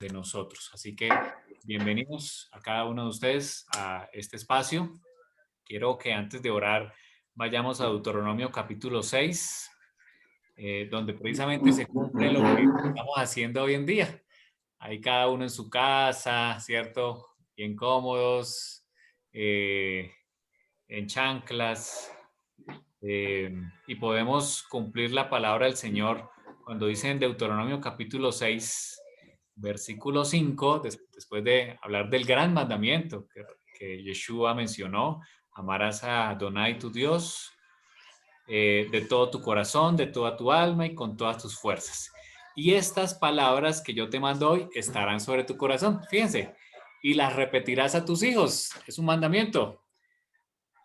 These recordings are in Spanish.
de nosotros. Así que bienvenidos a cada uno de ustedes a este espacio. Quiero que antes de orar vayamos a Deuteronomio capítulo 6, donde precisamente se cumple lo que estamos haciendo hoy en día. Ahí cada uno en su casa, ¿cierto? Bien cómodos, en chanclas, y podemos cumplir la palabra del Señor cuando dice en Deuteronomio capítulo 6, versículo 5, después de hablar del gran mandamiento que Yeshua mencionó: amarás a Adonai tu Dios de todo tu corazón, de toda tu alma y con todas tus fuerzas. Y estas palabras que yo te mando hoy estarán sobre tu corazón, fíjense, y las repetirás a tus hijos. Es un mandamiento.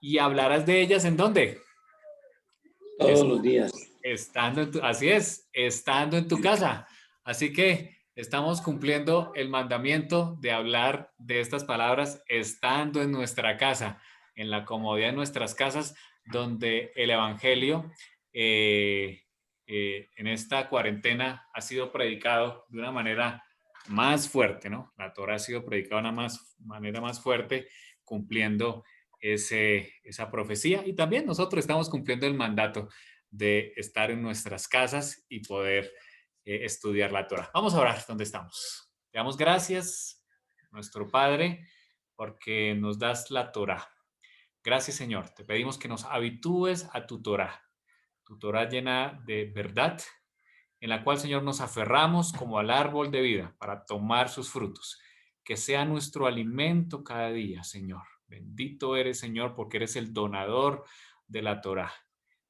Y hablarás de ellas ¿en dónde? Todos los días. Estando en así es, estando en tu casa. Así que estamos cumpliendo el mandamiento de hablar de estas palabras estando en nuestra casa, en la comodidad de nuestras casas, donde el Evangelio en esta cuarentena ha sido predicado de una manera más fuerte, ¿no? La Torah ha sido predicada de una manera más fuerte, cumpliendo esa profecía, y también nosotros estamos cumpliendo el mandato de estar en nuestras casas y poder estudiar la Torah. Vamos a orar donde estamos. Le damos gracias, nuestro Padre, porque nos das la Torah. Gracias, Señor. Te pedimos que nos habitúes a tu Torah llena de verdad, en la cual, Señor, nos aferramos como al árbol de vida para tomar sus frutos. Que sea nuestro alimento cada día, Señor. Bendito eres, Señor, porque eres el donador de la Torah.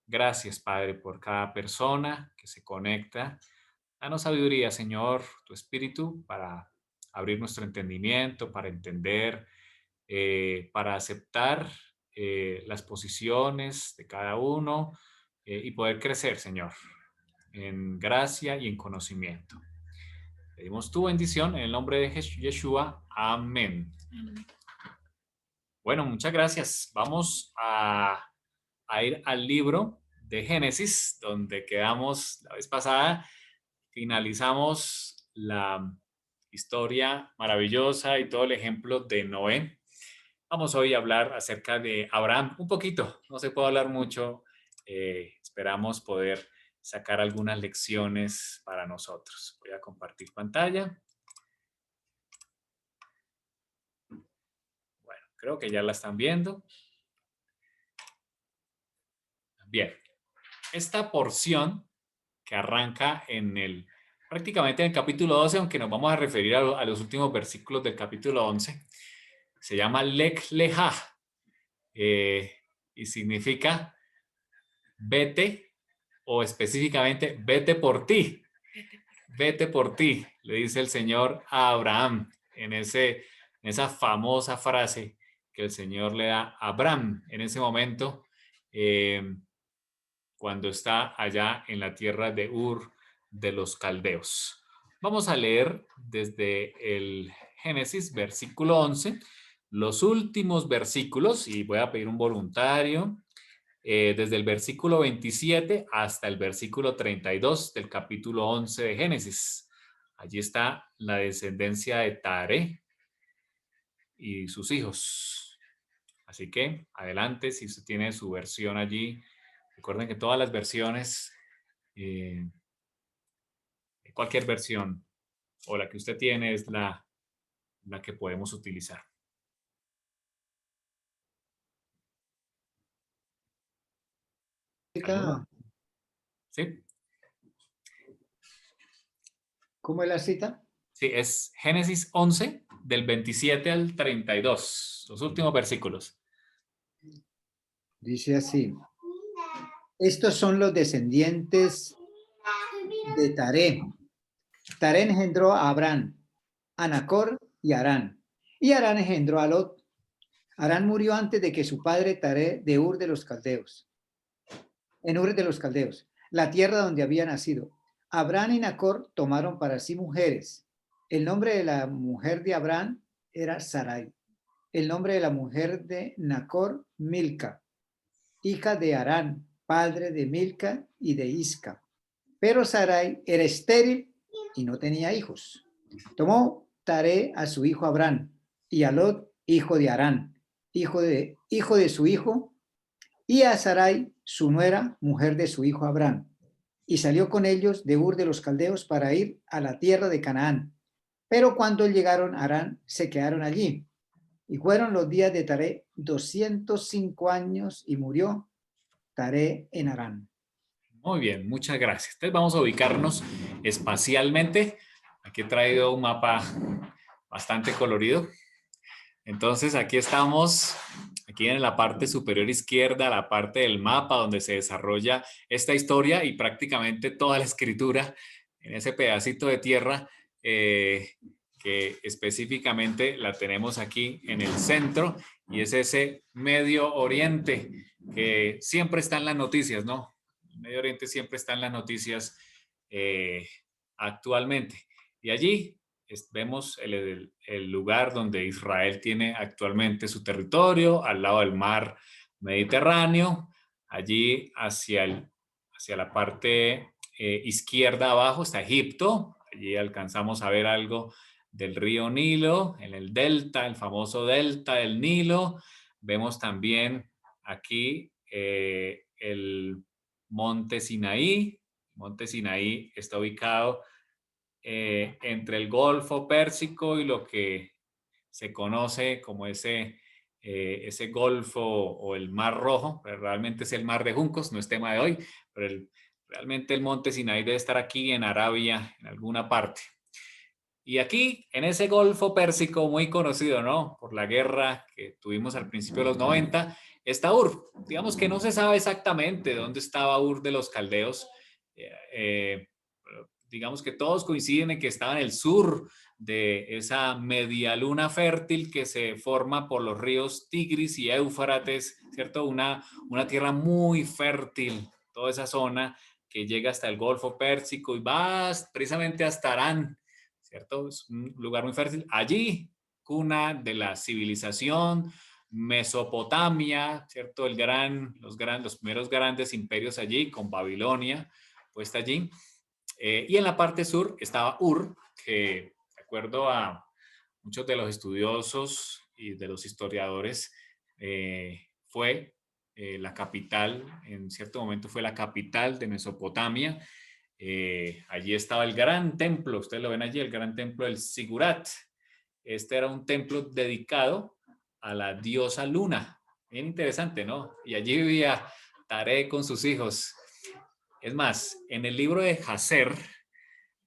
Gracias, Padre, por cada persona que se conecta. Danos sabiduría, Señor, tu espíritu, para abrir nuestro entendimiento, para entender, para aceptar las posiciones de cada uno y poder crecer, Señor, en gracia y en conocimiento. Pedimos tu bendición en el nombre de Yeshua. Amén. Bueno, muchas gracias. Vamos a ir al libro de Génesis, donde quedamos la vez pasada. Finalizamos la historia maravillosa y todo el ejemplo de Noé. Vamos hoy a hablar acerca de Abraham, un poquito, no se puede hablar mucho. Esperamos poder sacar algunas lecciones para nosotros. Voy a compartir pantalla. Bueno, creo que ya la están viendo. Bien, esta porción que arranca prácticamente en el capítulo 12, aunque nos vamos a referir a los últimos versículos del capítulo 11, se llama Lech Lecha, y significa vete, o específicamente vete por ti. Vete por ti, le dice el Señor a Abraham en esa famosa frase que el Señor le da a Abraham en ese momento, cuando está allá en la tierra de Ur de los Caldeos. Vamos a leer desde el Génesis, versículo 11, los últimos versículos, y voy a pedir un voluntario, desde el versículo 27 hasta el versículo 32 del capítulo 11 de Génesis. Allí está la descendencia de Taré y sus hijos. Así que adelante, si usted tiene su versión allí. Recuerden que todas las versiones, cualquier versión o la que usted tiene es la que podemos utilizar. ¿Alguno? ¿Sí? ¿Cómo es la cita? Sí, es Génesis 11, del 27 al 32, los últimos versículos. Dice así: estos son los descendientes de Taré. Taré engendró a Abraham, a Nacor y a Harán. Y Harán engendró a Lot. Harán murió antes de que su padre Taré de Ur de los Caldeos. En Ur de los Caldeos, la tierra donde había nacido. Abraham y Nacor tomaron para sí mujeres. El nombre de la mujer de Abraham era Sarai. El nombre de la mujer de Nacor, Milca, hija de Harán, padre de Milca y de Isca. Pero Sarai era estéril y no tenía hijos. Tomó Taré a su hijo Abrán y a Lot, hijo de Harán, hijo de su hijo, y a Sarai, su nuera, mujer de su hijo Abrán. Y salió con ellos de Ur de los Caldeos para ir a la tierra de Canaán. Pero cuando llegaron a Harán, se quedaron allí. Y fueron los días de Taré 205 años y murió Taré en Harán. Muy bien, muchas gracias. Entonces vamos a ubicarnos espacialmente. Aquí he traído un mapa bastante colorido. Entonces aquí estamos, aquí en la parte superior izquierda, la parte del mapa donde se desarrolla esta historia y prácticamente toda la escritura en ese pedacito de tierra que específicamente la tenemos aquí en el centro y es ese Medio Oriente que siempre está en las noticias, ¿no? El Medio Oriente siempre está en las noticias actualmente. Y allí vemos el lugar donde Israel tiene actualmente su territorio, al lado del mar Mediterráneo. Allí hacia la parte izquierda abajo está Egipto. Allí alcanzamos a ver algo del río Nilo, en el delta, el famoso delta del Nilo. Vemos también aquí el monte Sinaí. El monte Sinaí está ubicado entre el Golfo Pérsico y lo que se conoce como ese Golfo o el Mar Rojo, pero realmente es el Mar de Juncos, no es tema de hoy, pero realmente el monte Sinaí debe estar aquí en Arabia, en alguna parte. Y aquí, en ese Golfo Pérsico muy conocido, ¿no? Por la guerra que tuvimos al principio de los 90, está Ur. Digamos que no se sabe exactamente dónde estaba Ur de los Caldeos. Digamos que todos coinciden en que estaba en el sur de esa media luna fértil que se forma por los ríos Tigris y Éufrates, ¿cierto? Una tierra muy fértil, toda esa zona que llega hasta el Golfo Pérsico y va precisamente hasta Arán, ¿cierto? Es un lugar muy fértil. Allí, cuna de la civilización, Mesopotamia, ¿cierto? Los primeros grandes imperios allí, con Babilonia, puesta allí. Y en la parte sur estaba Ur, que de acuerdo a muchos de los estudiosos y de los historiadores, fue la capital, en cierto momento fue la capital de Mesopotamia. Allí estaba el gran templo, ustedes lo ven allí, el gran templo del Sigurat. Este era un templo dedicado a la diosa Luna. Bien interesante, ¿no? Y allí vivía Taré con sus hijos. Es más, en el libro de Jacer,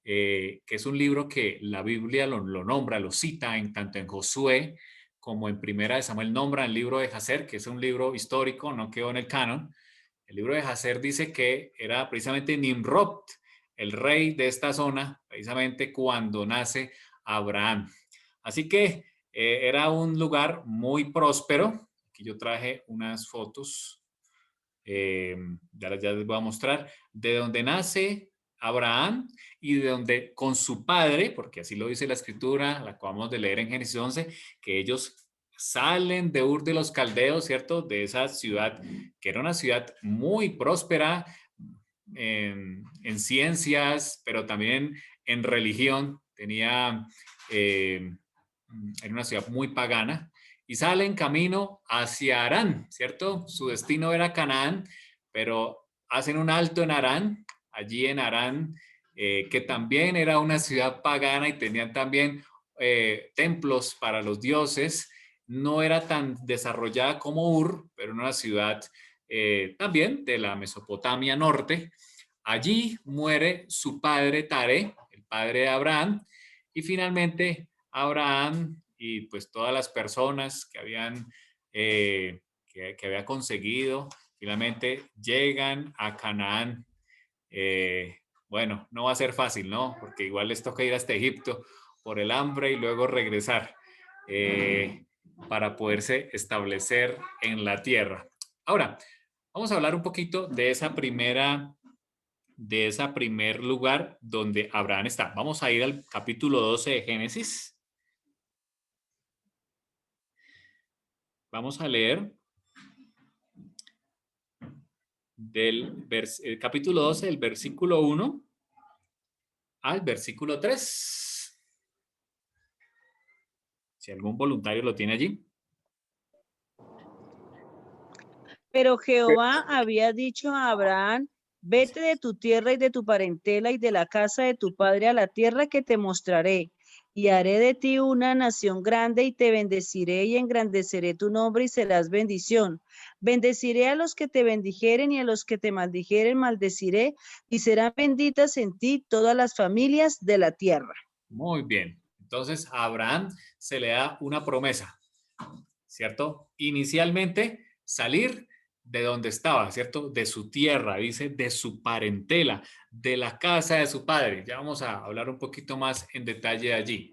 que es un libro que la Biblia lo nombra, lo cita tanto en Josué como en Primera de Samuel, nombra el libro de Jacer, que es un libro histórico, no quedó en el canon. El libro de Jacer dice que era precisamente Nimrod, el rey de esta zona, precisamente cuando nace Abraham. Así que era un lugar muy próspero. Aquí yo traje unas fotos, ya les voy a mostrar, de donde nace Abraham y de donde con su padre, porque así lo dice la escritura, la acabamos de leer en Génesis 11, que ellos salen de Ur de los Caldeos, ¿cierto? De esa ciudad, que era una ciudad muy próspera en ciencias, pero también en religión. Era una ciudad muy pagana, y salen camino hacia Harán, ¿cierto? Su destino era Canaán, pero hacen un alto en Harán, allí en Harán, que también era una ciudad pagana y tenían también templos para los dioses. No era tan desarrollada como Ur, pero una ciudad también de la Mesopotamia norte. Allí muere su padre Taré, el padre de Abraham, y finalmente Abraham y pues todas las personas que había conseguido, finalmente llegan a Canaán. Bueno, no va a ser fácil, ¿no? Porque igual les toca ir hasta Egipto por el hambre y luego regresar para poderse establecer en la tierra. Ahora, vamos a hablar un poquito de ese primer lugar donde Abraham está. Vamos a ir al capítulo 12 de Génesis. Vamos a leer el capítulo 12, del versículo 1 al versículo 3. Si algún voluntario lo tiene allí. Pero Jehová había dicho a Abraham, vete de tu tierra y de tu parentela y de la casa de tu padre a la tierra que te mostraré, y haré de ti una nación grande y te bendeciré y engrandeceré tu nombre y serás bendición. Bendeciré a los que te bendijeren y a los que te maldijeren maldeciré, y serán benditas en ti todas las familias de la tierra. Muy bien. Entonces a Abraham se le da una promesa, ¿cierto? Inicialmente salir de donde estaba, ¿cierto? De su tierra, dice, de su parentela, de la casa de su padre. Ya vamos a hablar un poquito más en detalle de allí.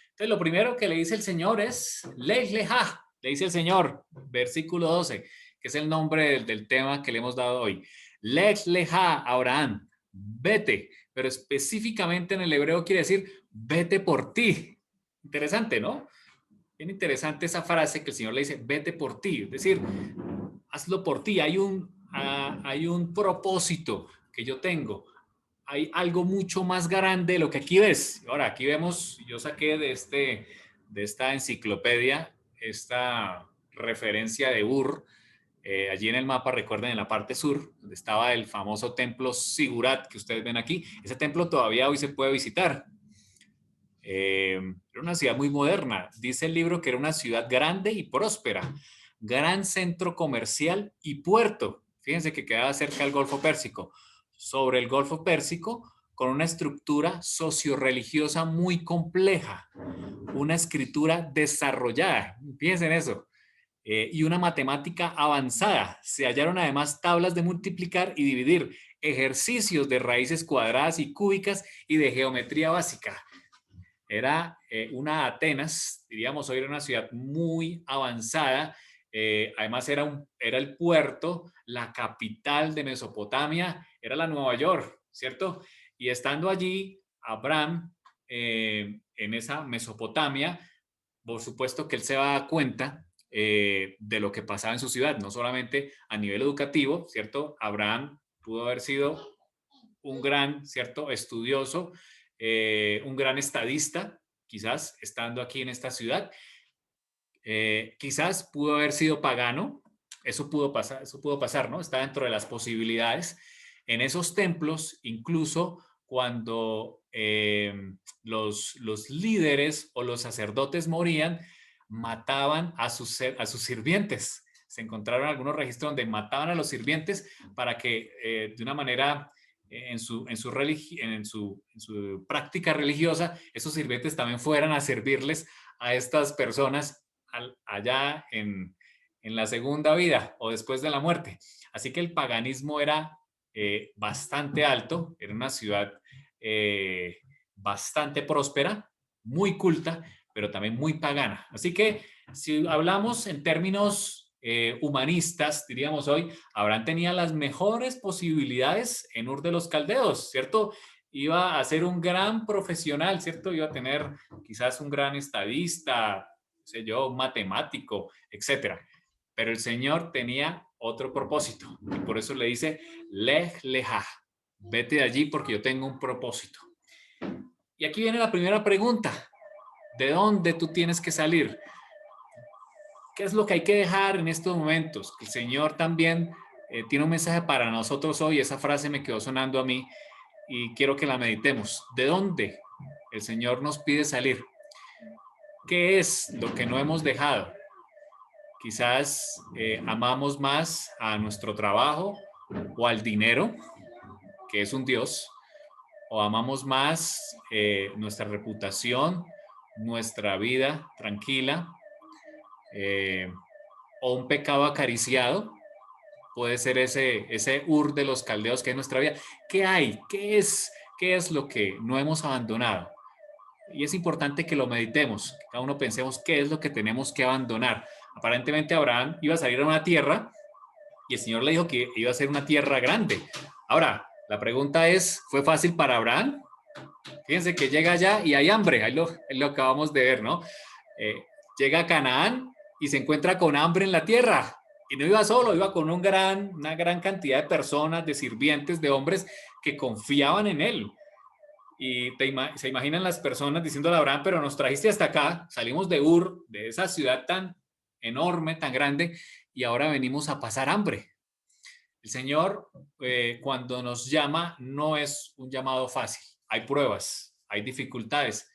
Entonces, lo primero que le dice el Señor es, Lech Lecha, le dice el Señor, versículo 12, que es el nombre del tema que le hemos dado hoy. Lech Lecha, Abraham, vete, pero específicamente en el hebreo quiere decir, vete por ti. Interesante, ¿no? Bien interesante esa frase que el Señor le dice, vete por ti, es decir, hazlo por ti, hay un propósito que yo tengo, hay algo mucho más grande de lo que aquí ves. Ahora, aquí vemos, yo saqué de esta enciclopedia, esta referencia de Ur, allí en el mapa, recuerden, en la parte sur, donde estaba el famoso templo Sigurat que ustedes ven aquí, ese templo todavía hoy se puede visitar. Era una ciudad muy moderna. Dice el libro que era una ciudad grande y próspera, gran centro comercial y puerto. Fíjense que quedaba cerca del Golfo Pérsico. Sobre el Golfo Pérsico, con una estructura socio-religiosa muy compleja, una escritura desarrollada. Fíjense en eso. Y una matemática avanzada. Se hallaron además tablas de multiplicar y dividir, ejercicios de raíces cuadradas y cúbicas y de geometría básica. Era una Atenas, diríamos hoy, era una ciudad muy avanzada. Además era el puerto, la capital de Mesopotamia, era la Nueva York, ¿cierto? Y estando allí, Abraham, en esa Mesopotamia, por supuesto que él se va a dar cuenta de lo que pasaba en su ciudad, no solamente a nivel educativo, ¿cierto? Abraham pudo haber sido un gran, ¿cierto?, estudioso, un gran estadista, quizás estando aquí en esta ciudad. Quizás pudo haber sido pagano, eso pudo pasar, ¿no? Está dentro de las posibilidades. En esos templos, incluso cuando los líderes o los sacerdotes morían, mataban a sus sirvientes. Se encontraron algunos registros donde mataban a los sirvientes para que de una manera en su práctica religiosa, esos sirvientes también fueran a servirles a estas personas allá en la segunda vida o después de la muerte. Así que el paganismo era bastante alto, era una ciudad bastante próspera, muy culta, pero también muy pagana. Así que si hablamos en términos humanistas, diríamos hoy, Abraham tenía las mejores posibilidades en Ur de los Caldeos, ¿cierto? Iba a ser un gran profesional, ¿cierto? Iba a tener quizás un gran estadista, no sé yo, un matemático, etcétera. Pero el Señor tenía otro propósito y por eso le dice, Lech Lecha, vete de allí porque yo tengo un propósito. Y aquí viene la primera pregunta, ¿de dónde tú tienes que salir? ¿Qué es lo que hay que dejar en estos momentos? El Señor también tiene un mensaje para nosotros hoy. Esa frase me quedó sonando a mí y quiero que la meditemos. ¿De dónde el Señor nos pide salir? ¿Qué es lo que no hemos dejado? Quizás amamos más a nuestro trabajo o al dinero, que es un Dios, o amamos más nuestra reputación, nuestra vida tranquila, o un pecado acariciado, puede ser ese Ur de los Caldeos que es nuestra vida. ¿Qué hay? ¿Qué es lo que no hemos abandonado? Y es importante que lo meditemos, que cada uno pensemos qué es lo que tenemos que abandonar. Aparentemente Abraham iba a salir a una tierra y el Señor le dijo que iba a ser una tierra grande. Ahora, la pregunta es, ¿fue fácil para Abraham? Fíjense que llega allá y hay hambre, ahí lo acabamos de ver, ¿no? Llega a Canaán y se encuentra con hambre en la tierra. Y no iba solo, iba con una gran cantidad de personas, de sirvientes, de hombres que confiaban en él. Y se imaginan las personas diciéndole a Abraham, pero nos trajiste hasta acá, salimos de Ur, de esa ciudad tan enorme, tan grande, y ahora venimos a pasar hambre. El Señor, cuando nos llama, no es un llamado fácil. Hay pruebas, hay dificultades.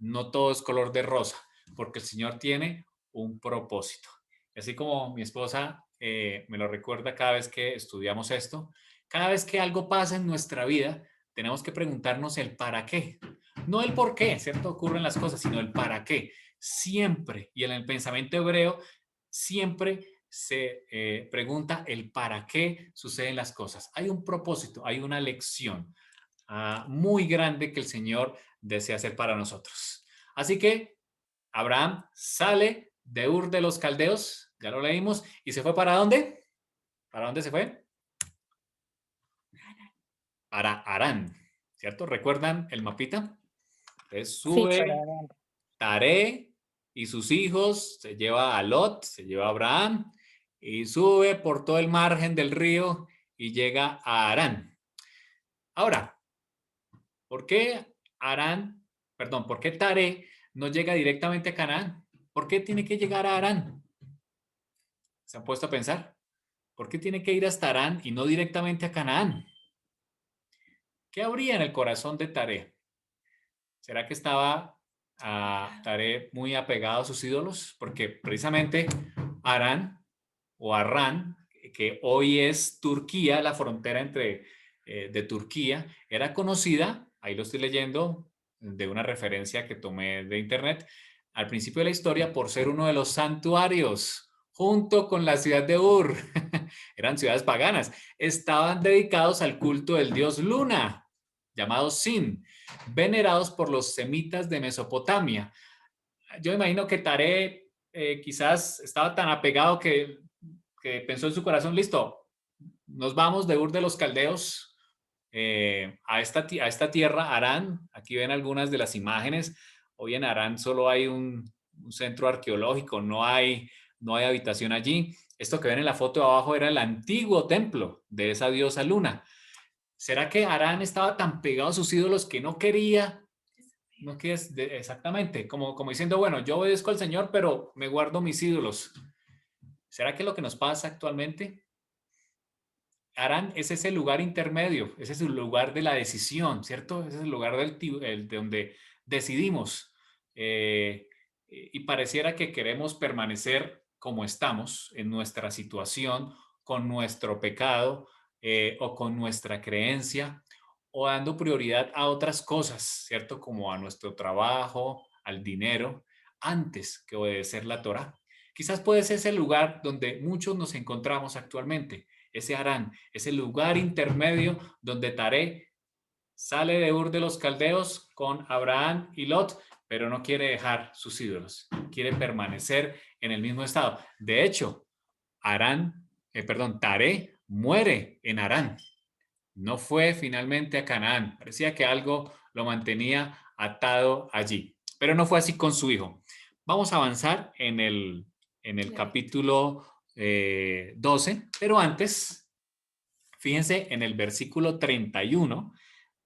No todo es color de rosa, porque el Señor tiene un propósito. Y así como mi esposa me lo recuerda cada vez que estudiamos esto, cada vez que algo pasa en nuestra vida, tenemos que preguntarnos el para qué. No el por qué, ¿cierto? Ocurren las cosas, sino el para qué. Siempre, y en el pensamiento hebreo, siempre se pregunta el para qué suceden las cosas. Hay un propósito, hay una lección muy grande que el Señor desea hacer para nosotros. Así que Abraham sale de Ur de los Caldeos, ya lo leímos, y se fue ¿para dónde? ¿Para dónde se fue? Para Harán, ¿cierto? ¿Recuerdan el mapita? Entonces sube Sí, para Harán. Taré y sus hijos, se lleva a Lot, se lleva a Abraham, y sube por todo el margen del río y llega a Harán. Ahora, ¿por qué Harán, perdón, por qué Taré no llega directamente a Canaán? ¿Por qué tiene que llegar a Harán? ¿Se han puesto a pensar? ¿Por qué tiene que ir hasta Harán y no directamente a Canaán? ¿Qué habría en el corazón de Taré? ¿Será que estaba Taré muy apegado a sus ídolos? Porque precisamente Harán o Harrán, que hoy es Turquía, la frontera entre de Turquía, era conocida, ahí lo estoy leyendo de una referencia que tomé de internet, al principio de la historia por ser uno de los santuarios, junto con la ciudad de Ur. Eran ciudades paganas, estaban dedicados al culto del dios Luna, llamado Sin, venerados por los semitas de Mesopotamia. Yo imagino que Taré quizás estaba tan apegado que pensó en su corazón, listo, nos vamos de Ur de los Caldeos a esta tierra, Harán. Aquí ven algunas de las imágenes. Hoy en Harán solo hay un centro arqueológico, no hay habitación allí. Esto que ven en la foto de abajo era el antiguo templo de esa diosa Luna. ¿Será que Harán estaba tan pegado a sus ídolos que no quería? No quieres exactamente, como diciendo, bueno, yo obedezco al Señor, pero me guardo mis ídolos. ¿Será que es lo que nos pasa actualmente? Harán es ese lugar intermedio, ese es el lugar de la decisión, ¿cierto? Ese es el lugar de donde decidimos. Y pareciera que queremos permanecer como estamos, en nuestra situación, con nuestro pecado o con nuestra creencia, o dando prioridad a otras cosas, ¿cierto? Como a nuestro trabajo, al dinero, antes que obedecer la Torá. Quizás puede ser ese lugar donde muchos nos encontramos actualmente, ese Harán, ese lugar intermedio donde Taré sale de Ur de los Caldeos con Abraham y Lot, pero no quiere dejar sus ídolos, quiere permanecer en el mismo estado. De hecho, Taré muere en Harán. No fue finalmente a Canaán. Parecía que algo lo mantenía atado allí, pero no fue así con su hijo. Vamos a avanzar en el capítulo 12, pero antes, fíjense en el versículo 31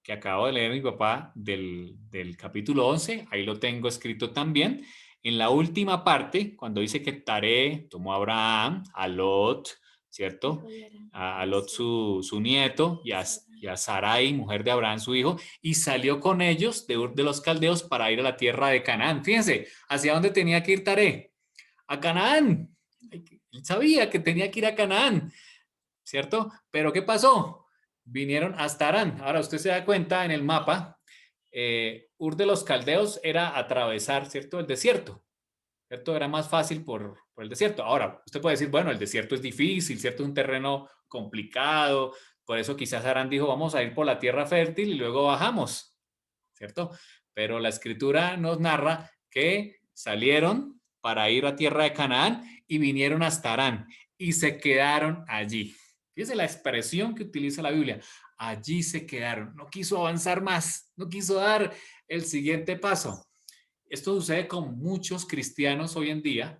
que acabo de leer mi papá del capítulo 11, ahí lo tengo escrito también. En la última parte, cuando dice que Taré tomó a Abraham, a Lot, ¿cierto? A Lot su nieto y a Sarai, mujer de Abraham, su hijo, y salió con ellos de Ur de los Caldeos para ir a la tierra de Canaán. Fíjense, ¿hacia dónde tenía que ir Taré? A Canaán. Él sabía que tenía que ir a Canaán, ¿cierto? Pero ¿qué pasó? Vinieron hasta Harán. Ahora usted se da cuenta en el mapa, Ur de los Caldeos era atravesar, ¿cierto? El desierto, ¿cierto? Era más fácil por el desierto. Ahora, usted puede decir, bueno, el desierto es difícil, ¿cierto? Es un terreno complicado, por eso quizás Harán dijo, vamos a ir por la tierra fértil y luego bajamos, ¿cierto? Pero la escritura nos narra que salieron para ir a tierra de Canaán y vinieron hasta Harán y se quedaron allí. Fíjese la expresión que utiliza la Biblia. Allí se quedaron. No quiso avanzar más. No quiso dar el siguiente paso. Esto sucede con muchos cristianos hoy en día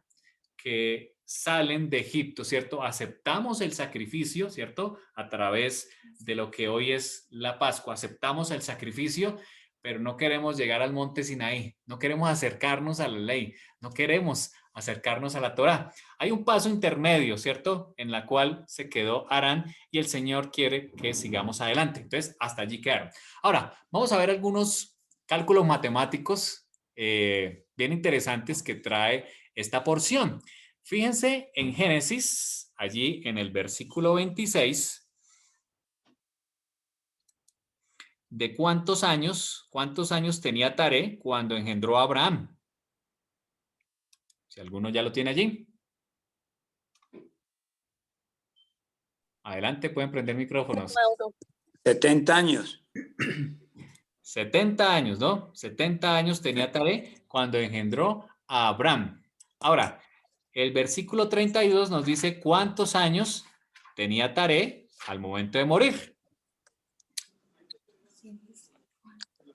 que salen de Egipto, ¿cierto? Aceptamos el sacrificio, ¿cierto? A través de lo que hoy es la Pascua. Aceptamos el sacrificio, pero no queremos llegar al monte Sinaí, no queremos acercarnos a la ley, no queremos acercarnos a la Torá. Hay un paso intermedio, ¿cierto? En la cual se quedó Harán y el Señor quiere que sigamos adelante. Entonces, hasta allí quedaron. Ahora, vamos a ver algunos cálculos matemáticos bien interesantes que trae esta porción. Fíjense en Génesis, allí en el versículo 26, de cuántos años tenía Taré cuando engendró a Abraham. Si alguno ya lo tiene allí. Adelante, pueden prender micrófonos. 70 años. 70 años, ¿no? 70 años tenía Taré cuando engendró a Abraham. Ahora, el versículo 32 nos dice cuántos años tenía Taré al momento de morir.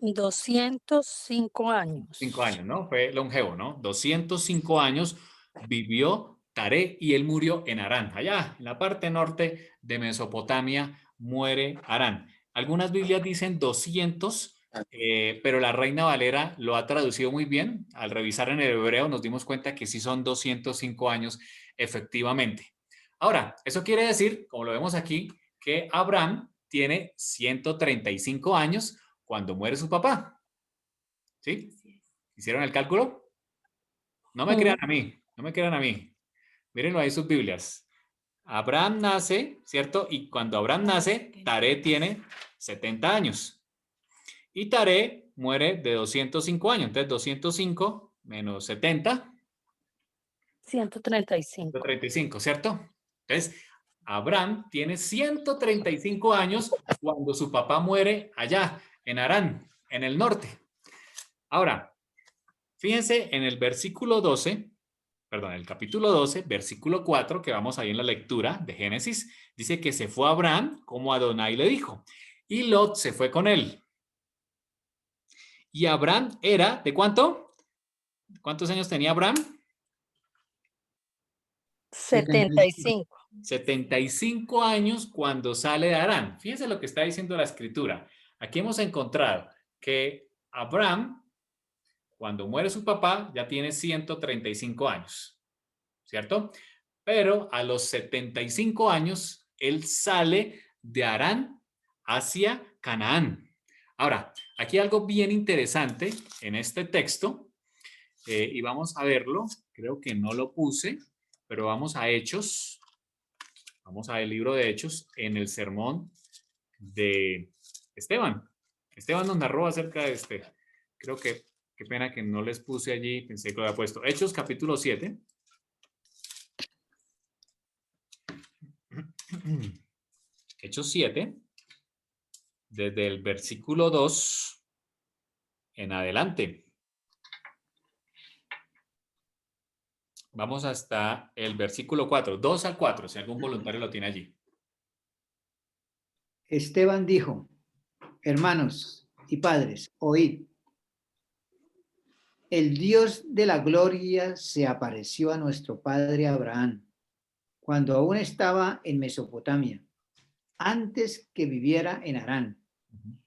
205 años. 5 años, ¿no? Fue longevo, ¿no? 205 años vivió Taré y él murió en Harán. Allá, en la parte norte de Mesopotamia, muere Harán. Algunas Biblias dicen 200, pero la Reina Valera lo ha traducido muy bien. Al revisar en el hebreo nos dimos cuenta que sí son 205 años efectivamente. Ahora, eso quiere decir, como lo vemos aquí, que Abraham tiene 135 años cuando muere su papá. ¿Sí? ¿Hicieron el cálculo? No me crean a mí, no me crean a mí. Mírenlo ahí en sus Biblias. Abraham nace, ¿cierto? Y cuando Abraham nace, Taré tiene 70 años. Y Taré muere de 205 años. Entonces, 205 menos 70. 135. 135, ¿cierto? Entonces, Abraham tiene 135 años cuando su papá muere allá, en Harán, en el norte. Ahora, fíjense en el versículo 12, perdón, el capítulo 12, versículo 4, que vamos ahí en la lectura de Génesis, dice que se fue Abraham como Adonai le dijo, y Lot se fue con él. Y Abraham era, ¿de cuánto? ¿Cuántos años tenía Abraham? 75. 75 años cuando sale de Harán. Fíjense lo que está diciendo la escritura. Aquí hemos encontrado que Abraham, cuando muere su papá, ya tiene 135 años, ¿cierto? Pero a los 75 años, él sale de Harán hacia Canaán. Ahora, aquí hay algo bien interesante en este texto, y vamos a verlo. Creo que no lo puse, pero vamos a Hechos. Vamos al libro de Hechos en el sermón de Esteban. Esteban nos narró acerca de este. Creo que, qué pena que no les puse allí, pensé que lo había puesto. Hechos capítulo 7. Hechos 7, desde el versículo 2 en adelante. Vamos hasta el versículo 4, 2 al 4, si algún voluntario lo tiene allí. Esteban dijo, hermanos y padres, oíd. El Dios de la gloria se apareció a nuestro padre Abraham cuando aún estaba en Mesopotamia, antes que viviera en Harán.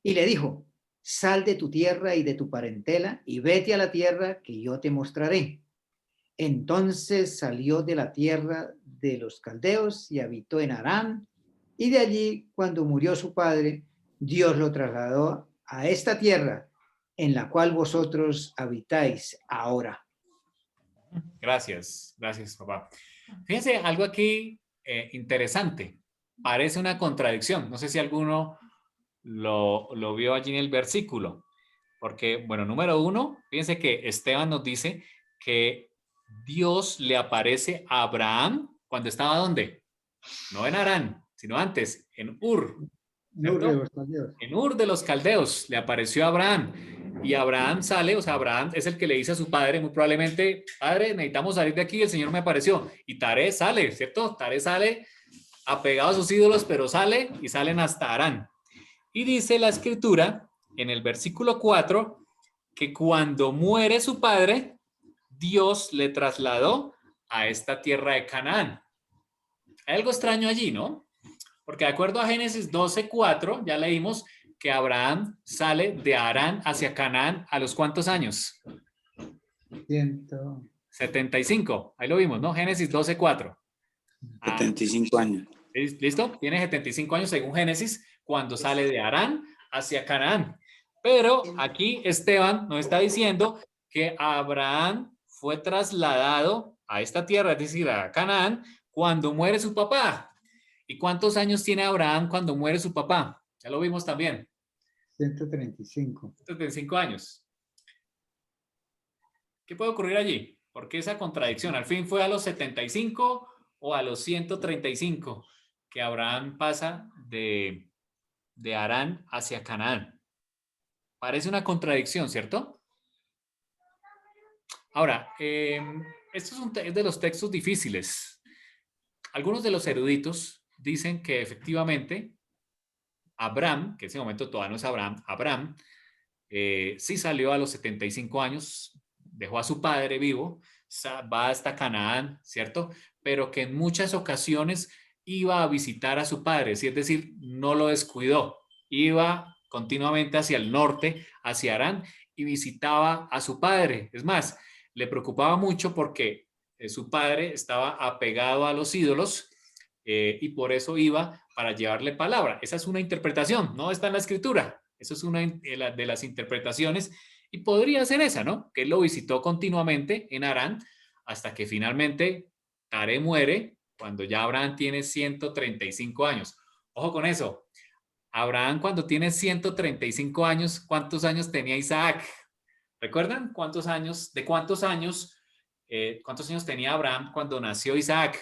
Y le dijo, sal de tu tierra y de tu parentela y vete a la tierra que yo te mostraré. Entonces salió de la tierra de los caldeos y habitó en Harán, y de allí, cuando murió su padre, Dios lo trasladó a esta tierra en la cual vosotros habitáis ahora. Gracias, gracias, papá. Fíjense, algo aquí interesante. Parece una contradicción. No sé si alguno lo vio allí en el versículo. Porque, bueno, número uno, fíjense que Esteban nos dice que Dios le aparece a Abraham cuando estaba ¿dónde? No en Harán, sino antes, en Ur. En Ur de los Caldeos le apareció a Abraham. Y Abraham sale, o sea, Abraham es el que le dice a su padre, muy probablemente, padre, necesitamos salir de aquí, el Señor me apareció. Y Taré sale, ¿cierto? Taré sale apegado a sus ídolos, pero sale y salen hasta Harán. Y dice la escritura, en el versículo 4, que cuando muere su padre, Dios le trasladó a esta tierra de Canaán. Hay algo extraño allí, ¿no? Porque de acuerdo a Génesis 12:4, ya leímos que Abraham sale de Harán hacia Canaán a los ¿cuántos años? 75. Ahí lo vimos, ¿no? Génesis 12:4. 75 años. ¿Listo? Tiene 75 años según Génesis cuando sale de Harán hacia Canaán. Pero aquí Esteban nos está diciendo que Abraham fue trasladado a esta tierra, es decir, a Canaán, cuando muere su papá. ¿Y cuántos años tiene Abraham cuando muere su papá? Ya lo vimos también. 135. 75 años. ¿Qué puede ocurrir allí? ¿Por qué esa contradicción? ¿Al fin fue a los 75 o a los 135 que Abraham pasa de Harán hacia Canaán? Parece una contradicción, ¿cierto? Ahora, esto es de los textos difíciles. Algunos de los eruditos dicen que efectivamente Abraham, que en ese momento todavía no es Abraham, sí salió a los 75 años, dejó a su padre vivo, va hasta Canaán, ¿cierto? Pero que en muchas ocasiones iba a visitar a su padre, es decir, no lo descuidó, iba continuamente hacia el norte, hacia Harán, y visitaba a su padre. Es más, le preocupaba mucho porque su padre estaba apegado a los ídolos y por eso iba para llevarle palabra. Esa es una interpretación, no está en la escritura. Eso es una de las interpretaciones y podría ser esa, ¿no? Que él lo visitó continuamente en Harán hasta que finalmente Taré muere cuando ya Abraham tiene 135 años. Ojo con eso. Abraham cuando tiene 135 años, ¿cuántos años tenía Isaac? ¿Recuerdan cuántos años tenía Abraham cuando nació Isaac?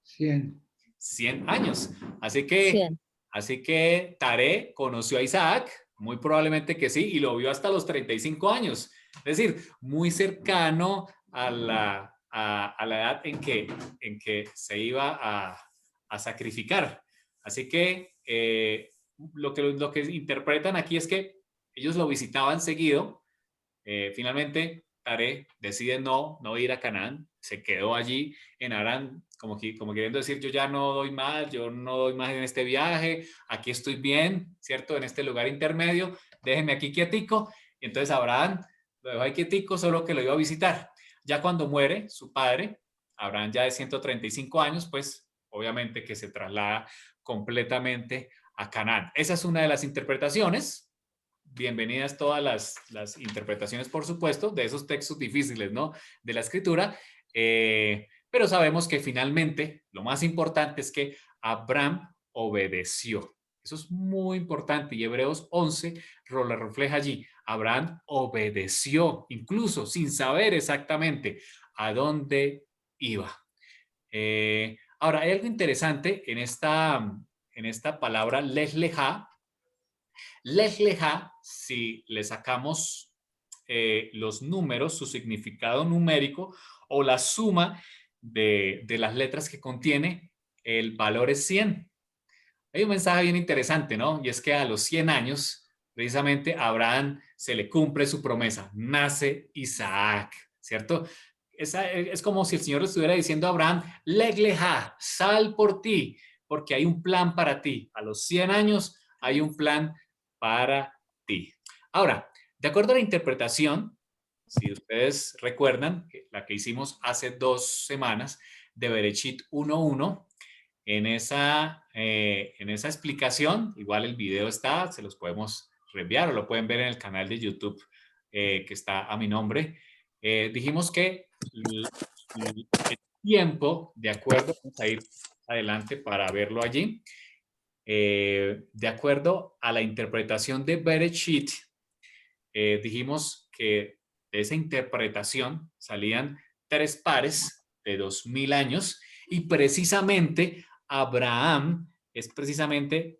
100. 100 años. Así que 100. Así que Taré conoció a Isaac, muy probablemente que sí, y lo vio hasta los 35 años. Es decir, muy cercano a la edad en que se iba a sacrificar. Así que lo que interpretan aquí es que ellos lo visitaban seguido. Finalmente, Taré decide no ir a Canaán, se quedó allí en Harán, como queriendo decir, yo ya no doy más, yo no doy más en este viaje, aquí estoy bien, ¿cierto? En este lugar intermedio, déjenme aquí quietico. Y entonces Abraham lo dejó ahí quietico, solo que lo iba a visitar. Ya cuando muere su padre, Abraham ya de 135 años, pues obviamente que se traslada completamente a Canaán. Esa es una de las interpretaciones. Bienvenidas todas las interpretaciones, por supuesto, de esos textos difíciles, ¿no? De la escritura, pero sabemos que finalmente lo más importante es que Abraham obedeció. Eso es muy importante y Hebreos 11 lo refleja allí. Abraham obedeció, incluso sin saber exactamente a dónde iba. Ahora, hay algo interesante en esta palabra lej lejá. Lej lejá, si le sacamos los números, su significado numérico o la suma de las letras que contiene, el valor es 100. Hay un mensaje bien interesante, ¿no? Y es que a los 100 años, precisamente, a Abraham se le cumple su promesa. Nace Isaac, ¿cierto? Es como si el Señor le estuviera diciendo a Abraham, lej lejá, sal por ti, porque hay un plan para ti. A los 100 años hay un plan para ti. Ahora, de acuerdo a la interpretación, si ustedes recuerdan, la que hicimos hace 2 semanas de Bereshit 1:1, en esa explicación, igual el video está, se los podemos reenviar o lo pueden ver en el canal de YouTube que está a mi nombre. Dijimos que el tiempo, de acuerdo, vamos a ir adelante para verlo allí. De acuerdo a la interpretación de Bereshit, dijimos que de esa interpretación salían 3 pares de 2000 años y precisamente Abraham es precisamente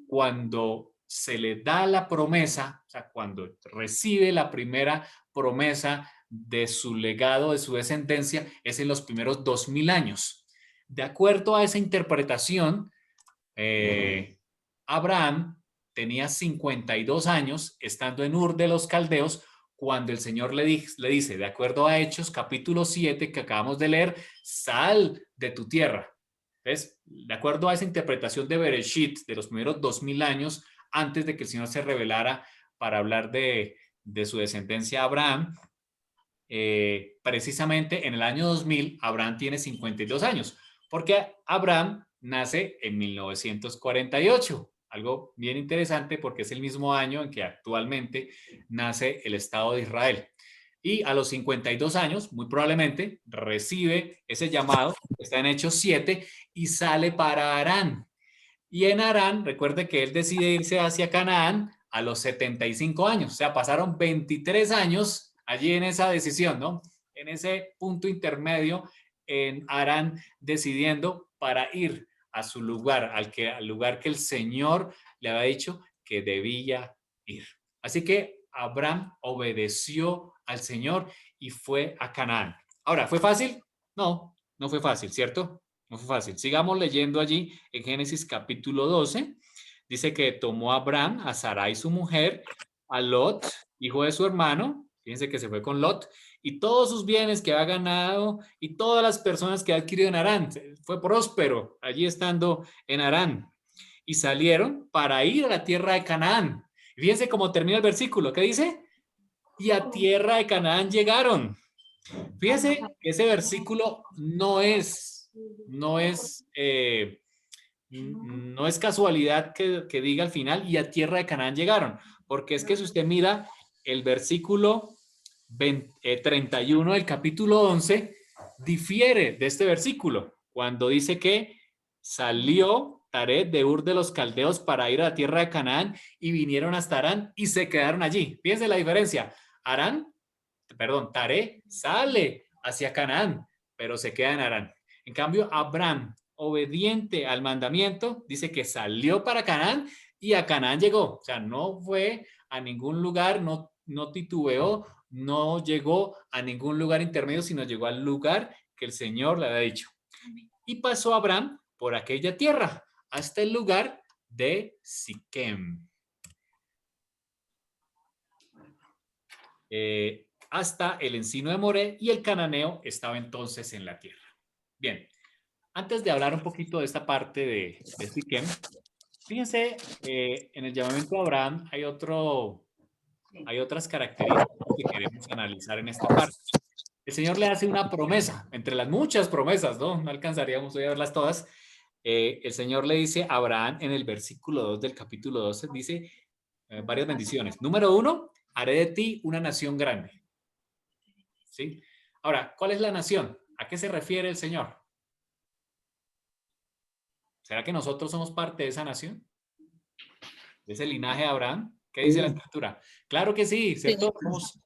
cuando se le da la promesa, o sea, cuando recibe la primera promesa de su legado, de su descendencia, es en los primeros 2000 años. De acuerdo a esa interpretación, Abraham tenía 52 años estando en Ur de los Caldeos cuando el Señor le dice, de acuerdo a Hechos capítulo 7 que acabamos de leer, sal de tu tierra. ¿Ves? De acuerdo a esa interpretación de Bereshit de los primeros 2000 años, antes de que el Señor se revelara para hablar de su descendencia Abraham. Precisamente en el año 2000, Abraham tiene 52 años, porque Abraham nace en 1948. Algo bien interesante porque es el mismo año en que actualmente nace el Estado de Israel. Y a los 52 años, muy probablemente, recibe ese llamado, está en Hechos 7, y sale para Harán. Y en Harán, recuerde que él decide irse hacia Canaán a los 75 años. O sea, pasaron 23 años allí en esa decisión, ¿no? En ese punto intermedio en Harán, decidiendo para ir a su lugar, al lugar que el Señor le había dicho que debía ir. Así que Abraham obedeció al Señor y fue a Canaán. Ahora, ¿fue fácil? No, no fue fácil, ¿cierto? No fue fácil. Sigamos leyendo allí en Génesis capítulo 12. Dice que tomó a Abraham, a Sarai su mujer, a Lot, hijo de su hermano. Fíjense que se fue con Lot, y todos sus bienes que ha ganado y todas las personas que ha adquirido en Harán. Fue próspero allí estando en Harán. Y salieron para ir a la tierra de Canaán. Y fíjense cómo termina el versículo. ¿Qué dice? Y a tierra de Canaán llegaron. Fíjense que ese versículo no es casualidad que diga al final y a tierra de Canaán llegaron, porque es que si usted mira el versículo 31 del capítulo 11, difiere de este versículo, cuando dice que salió Taré de Ur de los Caldeos para ir a la tierra de Canaán y vinieron hasta Harán y se quedaron allí. Fíjense la diferencia. Taré sale hacia Canaán, pero se queda en Harán. En cambio, Abraham, obediente al mandamiento, dice que salió para Canaán y a Canaán llegó. O sea, no fue a ningún lugar, no titubeó, no llegó a ningún lugar intermedio, sino llegó al lugar que el Señor le había dicho. Y pasó Abraham por aquella tierra hasta el lugar de Siquem. Hasta el encino de Moré, y el cananeo estaba entonces en la tierra. Bien, antes de hablar un poquito de esta parte de Siquem, fíjense, en el llamamiento de Abraham hay otras características que queremos analizar en esta parte. El Señor le hace una promesa, entre las muchas promesas, ¿no? No alcanzaríamos hoy a verlas todas. El Señor le dice a Abraham en el versículo 2 del capítulo 12, dice varias bendiciones. Número 1, haré de ti una nación grande. ¿Sí? Ahora, ¿cuál es la nación? ¿A qué se refiere el Señor? ¿Será que nosotros somos parte de esa nación? ¿De ese linaje de Abraham? ¿Qué dice la Escritura? Claro que sí, ¿cierto? Somos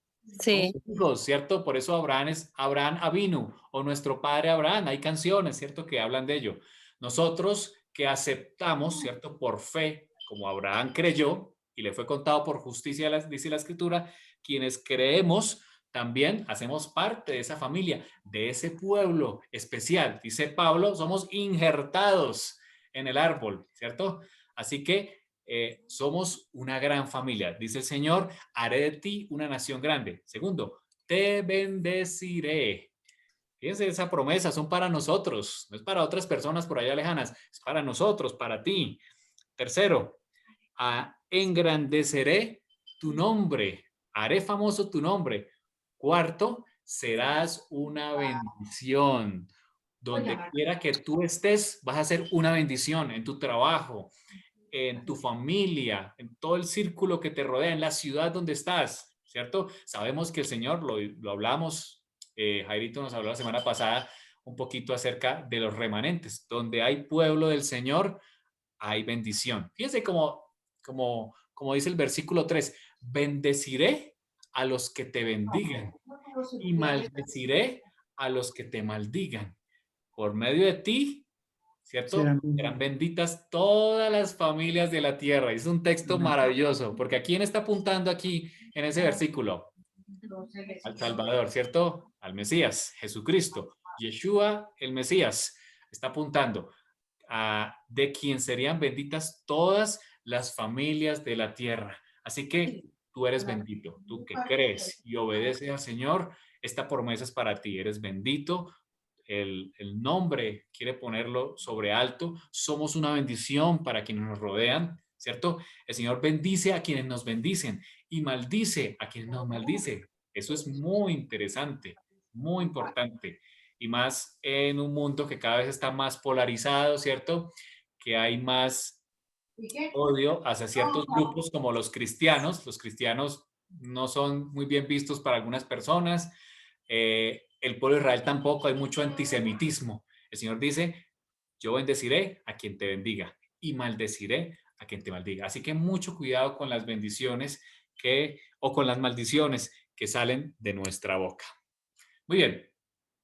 hijos, ¿cierto? Por eso Abraham es Abraham Avinu, o nuestro padre Abraham. Hay canciones, ¿cierto?, que hablan de ello. Nosotros que aceptamos, ¿cierto?, por fe, como Abraham creyó y le fue contado por justicia, dice la Escritura, quienes creemos también hacemos parte de esa familia, de ese pueblo especial. Dice Pablo, somos injertados en el árbol, ¿cierto? Así que somos una gran familia. Dice el Señor, haré de ti una nación grande. Segundo, te bendeciré. Fíjense, esa promesa son para nosotros, no es para otras personas por allá lejanas, es para nosotros, para ti. Tercero, engrandeceré tu nombre, haré famoso tu nombre. Cuarto, serás una bendición. Donde quiera que tú estés, vas a ser una bendición en tu trabajo, en tu familia, en todo el círculo que te rodea, en la ciudad donde estás, ¿cierto? Sabemos que el Señor, lo hablamos, Jairito nos habló la semana pasada un poquito acerca de los remanentes. Donde hay pueblo del Señor, hay bendición. Fíjense como dice el versículo 3, bendeciré a los que te bendigan y maldeciré a los que te maldigan. Por medio de ti, ¿cierto? Serán benditas todas las familias de la tierra. Es un texto maravilloso, porque ¿a quién está apuntando aquí en ese versículo? Al Salvador, ¿cierto? Al Mesías, Jesucristo. Yeshua, el Mesías, está apuntando de quien serían benditas todas las familias de la tierra. Así que tú eres bendito, tú que crees y obedeces al Señor, esta promesa es para ti, eres bendito. El nombre quiere ponerlo sobre alto. Somos una bendición para quienes nos rodean. ¿cierto? El Señor bendice a quienes nos bendicen y maldice a quienes nos maldicen. Eso es muy interesante, muy importante. Y más en un mundo que cada vez está más polarizado, ¿cierto? Que hay más odio hacia ciertos grupos como los cristianos. Los cristianos no son muy bien vistos para algunas personas. El pueblo de Israel tampoco, hay mucho antisemitismo. El Señor dice, yo bendeciré a quien te bendiga y maldeciré a quien te maldiga. Así que mucho cuidado con las bendiciones o con las maldiciones que salen de nuestra boca. Muy bien,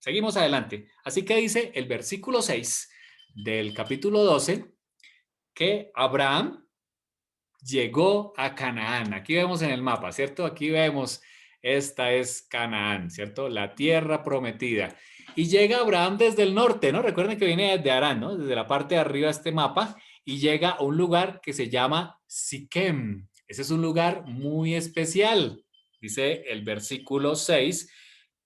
seguimos adelante. Así que dice el versículo 6 del capítulo 12 que Abraham llegó a Canaán. Aquí vemos en el mapa, ¿cierto? Aquí vemos, esta es Canaán, ¿cierto? La tierra prometida. Y llega Abraham desde el norte, ¿no? Recuerden que viene desde Harán, ¿no? Desde la parte de arriba de este mapa y llega a un lugar que se llama Siquem. Ese es un lugar muy especial. Dice el versículo 6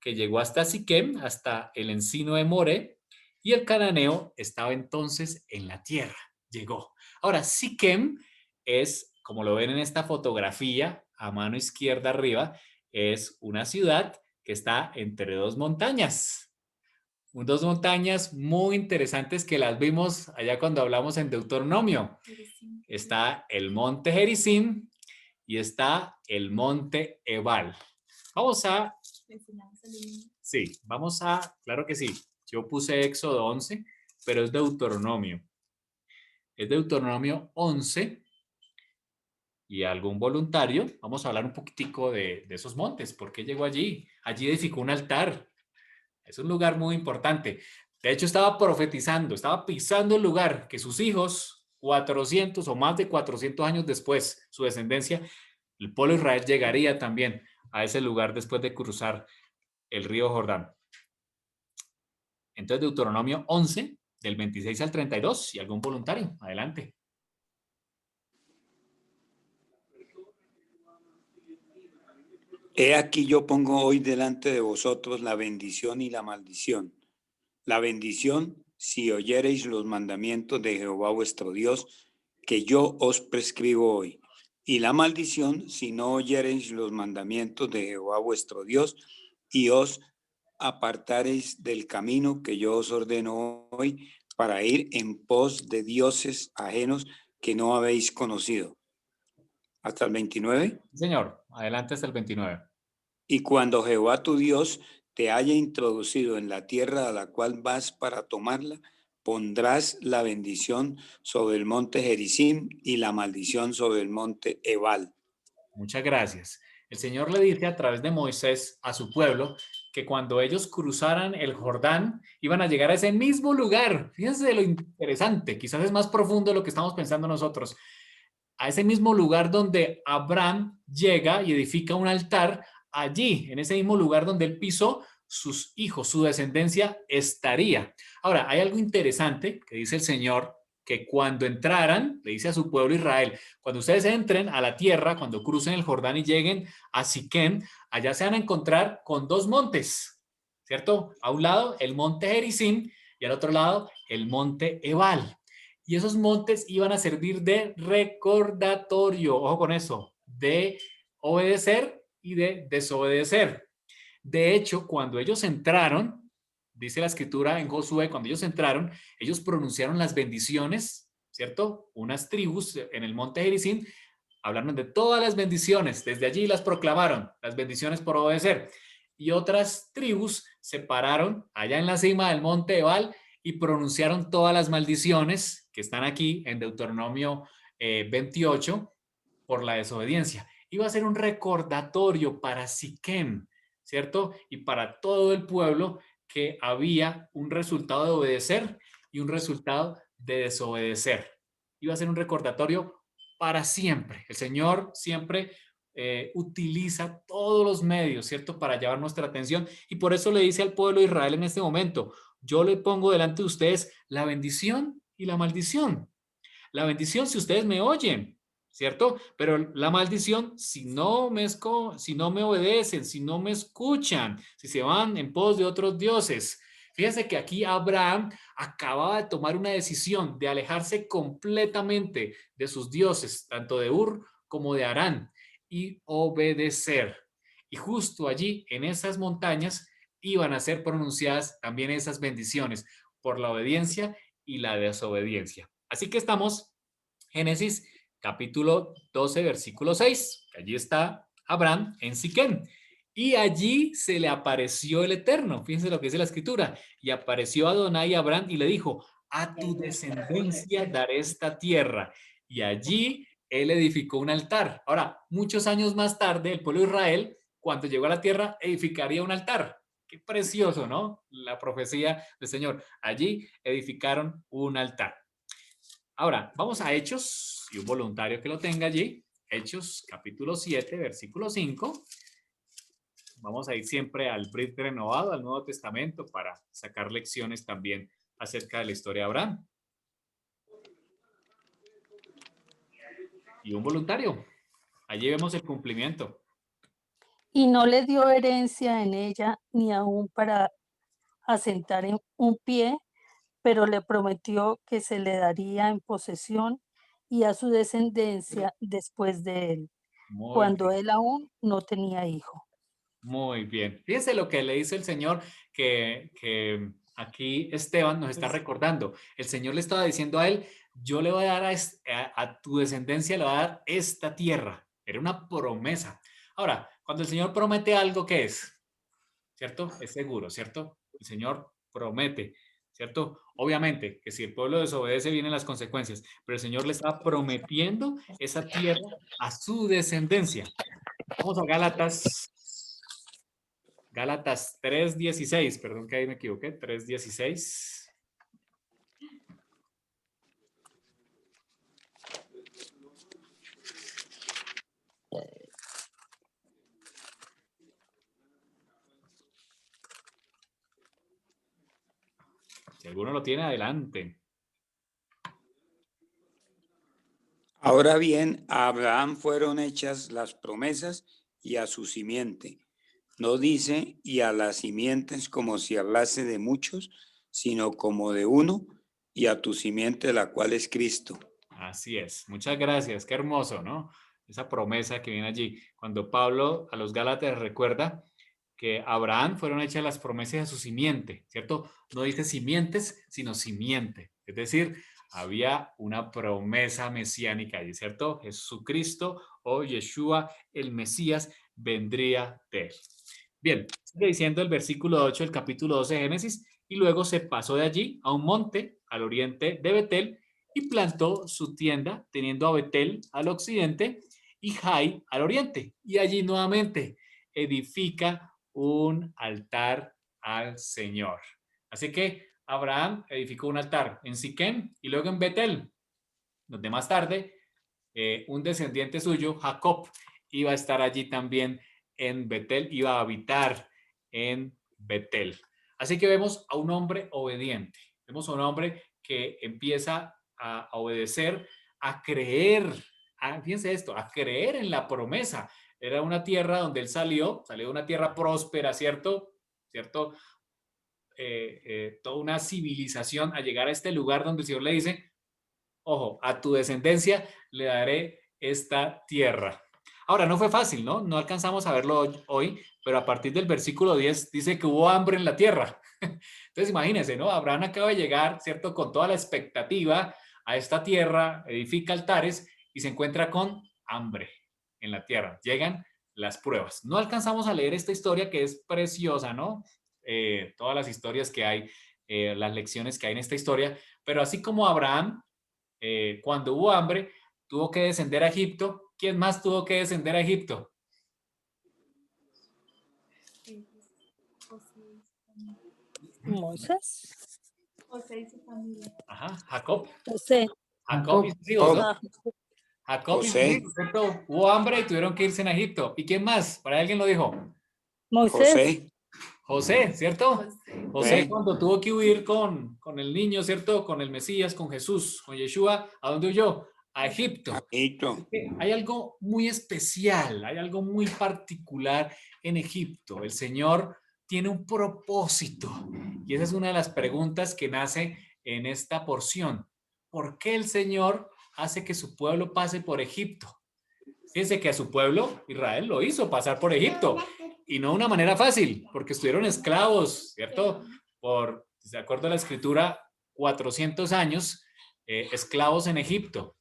que llegó hasta Siquem, hasta el encino de More, y el cananeo estaba entonces en la tierra. Llegó. Ahora, Siquem es, como lo ven en esta fotografía, a mano izquierda arriba, es una ciudad que está entre dos montañas. Dos montañas muy interesantes que las vimos allá cuando hablamos en Deuteronomio. Está el monte Gerizim y está el monte Ebal. Claro que sí. Yo puse Éxodo 11, pero es Deuteronomio. Es Deuteronomio 11 y algún voluntario. Vamos a hablar un poquitico de esos montes. ¿Por qué llegó allí? Allí edificó un altar. Es un lugar muy importante. De hecho, estaba profetizando, estaba pisando el lugar que sus hijos, 400 o más de 400 años después, su descendencia, el pueblo de Israel llegaría también a ese lugar después de cruzar el río Jordán. Entonces, Deuteronomio 11, del 26 al 32, y algún voluntario, adelante. He aquí yo pongo hoy delante de vosotros la bendición y la maldición. La bendición, si oyereis los mandamientos de Jehová vuestro Dios, que yo os prescribo hoy. Y la maldición, si no oyereis los mandamientos de Jehová vuestro Dios, y os apartareis del camino que yo os ordeno hoy, para ir en pos de dioses ajenos que no habéis conocido. ¿Hasta el 29? Señor, adelante hasta el 29. Y cuando Jehová tu Dios te haya introducido en la tierra a la cual vas para tomarla, pondrás la bendición sobre el monte Gerizim y la maldición sobre el monte Ebal. Muchas gracias. El Señor le dice a través de Moisés a su pueblo que cuando ellos cruzaran el Jordán iban a llegar a ese mismo lugar. Fíjense de lo interesante, quizás es más profundo de lo que estamos pensando nosotros. A ese mismo lugar donde Abraham llega y edifica un altar, allí, en ese mismo lugar donde él pisó, sus hijos, su descendencia estaría. Ahora, hay algo interesante que dice el Señor, que cuando entraran, le dice a su pueblo Israel, cuando ustedes entren a la tierra, cuando crucen el Jordán y lleguen a Siquem, allá se van a encontrar con dos montes, ¿cierto? A un lado el monte Gerizim y al otro lado el monte Ebal. Y esos montes iban a servir de recordatorio, ojo con eso, de obedecer y de desobedecer. De hecho, cuando ellos entraron, dice la escritura en Josué, cuando ellos entraron, ellos pronunciaron las bendiciones, ¿cierto? Unas tribus en el monte Gerizim hablaron de todas las bendiciones, desde allí las proclamaron, las bendiciones por obedecer. Y otras tribus se pararon allá en la cima del monte Ebal y pronunciaron todas las maldiciones que están aquí en Deuteronomio 28 por la desobediencia. Iba a ser un recordatorio para Siquem, ¿cierto? Y para todo el pueblo que había un resultado de obedecer y un resultado de desobedecer. Iba a ser un recordatorio para siempre. El Señor siempre utiliza todos los medios, ¿cierto? Para llevar nuestra atención. Y por eso le dice al pueblo de Israel en este momento, yo le pongo delante de ustedes la bendición y la maldición. La bendición si ustedes me oyen, ¿cierto? Pero la maldición si no me obedecen, si no me escuchan, si se van en pos de otros dioses. Fíjense que aquí Abraham acababa de tomar una decisión de alejarse completamente de sus dioses, tanto de Ur como de Harán, y obedecer. Y justo allí, en esas montañas, iban a ser pronunciadas también esas bendiciones por la obediencia y la desobediencia. Así que estamos, Génesis capítulo 12, versículo 6. Allí está Abraham en Siquem. Y allí se le apareció el Eterno. Fíjense lo que dice la escritura. Y apareció Adonai a Abraham y le dijo, a tu descendencia daré esta tierra. Y allí él edificó un altar. Ahora, muchos años más tarde, el pueblo de Israel, cuando llegó a la tierra, edificaría un altar. Qué precioso, ¿no? La profecía del Señor. Allí edificaron un altar. Ahora, vamos a Hechos, y un voluntario que lo tenga allí. Hechos, capítulo 7, versículo 5. Vamos a ir siempre al Brit renovado, al Nuevo Testamento, para sacar lecciones también acerca de la historia de Abraham. Y un voluntario. Allí vemos el cumplimiento. Y no le dio herencia en ella, ni aún para asentar en un pie, pero le prometió que se le daría en posesión y a su descendencia después de él, Muy cuando bien. él aún no tenía hijo. Muy bien. Fíjense lo que le dice el Señor, que aquí Esteban nos está recordando. El Señor le estaba diciendo a él, yo le voy a dar a tu descendencia, le voy a dar esta tierra. Era una promesa. Ahora, cuando el Señor promete algo, ¿qué es? ¿Cierto? Es seguro, ¿cierto? El Señor promete, ¿cierto? Obviamente que si el pueblo desobedece vienen las consecuencias, pero el Señor le está prometiendo esa tierra a su descendencia. Vamos a Gálatas 3:16, perdón que ahí me equivoqué, 3:16. Si alguno lo tiene, adelante. Ahora bien, a Abraham fueron hechas las promesas y a su simiente. No dice y a las simientes como si hablase de muchos, sino como de uno, y a tu simiente, la cual es Cristo. Así es. Muchas gracias. Qué hermoso, ¿no? Esa promesa que viene allí. Cuando Pablo a los Gálatas recuerda que a Abraham fueron hechas las promesas a su simiente, ¿cierto? No dice simientes, sino simiente. Es decir, había una promesa mesiánica allí, ¿cierto? Jesucristo o Yeshua, el Mesías, vendría de él. Bien, sigue diciendo el versículo 8 del capítulo 12 de Génesis, y luego se pasó de allí a un monte al oriente de Betel y plantó su tienda, teniendo a Betel al occidente y Jai al oriente. Y allí nuevamente edifica un altar al Señor. Así que Abraham edificó un altar en Siquem y luego en Betel, donde más tarde un descendiente suyo, Jacob, iba a estar allí también en Betel, iba a habitar en Betel. Así que vemos a un hombre obediente, vemos a un hombre que empieza a obedecer, a creer, fíjense esto, a creer en la promesa. Era una tierra donde él salió de una tierra próspera, ¿cierto? ¿Cierto? Toda una civilización a llegar a este lugar donde el Señor le dice, ojo, a tu descendencia le daré esta tierra. Ahora, no fue fácil, ¿no? No alcanzamos a verlo hoy, pero a partir del versículo 10 dice que hubo hambre en la tierra. Entonces, imagínense, ¿no? Abraham acaba de llegar, ¿cierto? Con toda la expectativa a esta tierra, edifica altares y se encuentra con hambre en la tierra. Llegan las pruebas. No alcanzamos a leer esta historia que es preciosa, ¿no? Todas las historias que hay, las lecciones que hay en esta historia, pero así como Abraham, cuando hubo hambre, tuvo que descender a Egipto. ¿Quién más tuvo que descender a Egipto? Moisés. Ajá, Jacob. José. Jacob y sus hijos, ¿no? Ah, Jacob y sus José. hijos, ¿cierto? Hubo hambre y tuvieron que irse a Egipto. ¿Y quién más? ¿Para alguien lo dijo? Moisés. José. José, ¿cierto? José Sí. cuando tuvo que huir con el niño, ¿cierto? Con el Mesías, con Jesús, con Yeshua, ¿a dónde huyó? A Egipto. Egipto. Hay algo muy especial, hay algo muy particular en Egipto. El Señor tiene un propósito Y esa es una de las preguntas que nace en esta porción. ¿Por qué el Señor hace que su pueblo pase por Egipto? Fíjense que a su pueblo, Israel, lo hizo pasar por Egipto. Y no de una manera fácil, porque estuvieron esclavos, ¿cierto? Por, de acuerdo a la escritura, 400 años esclavos en Egipto.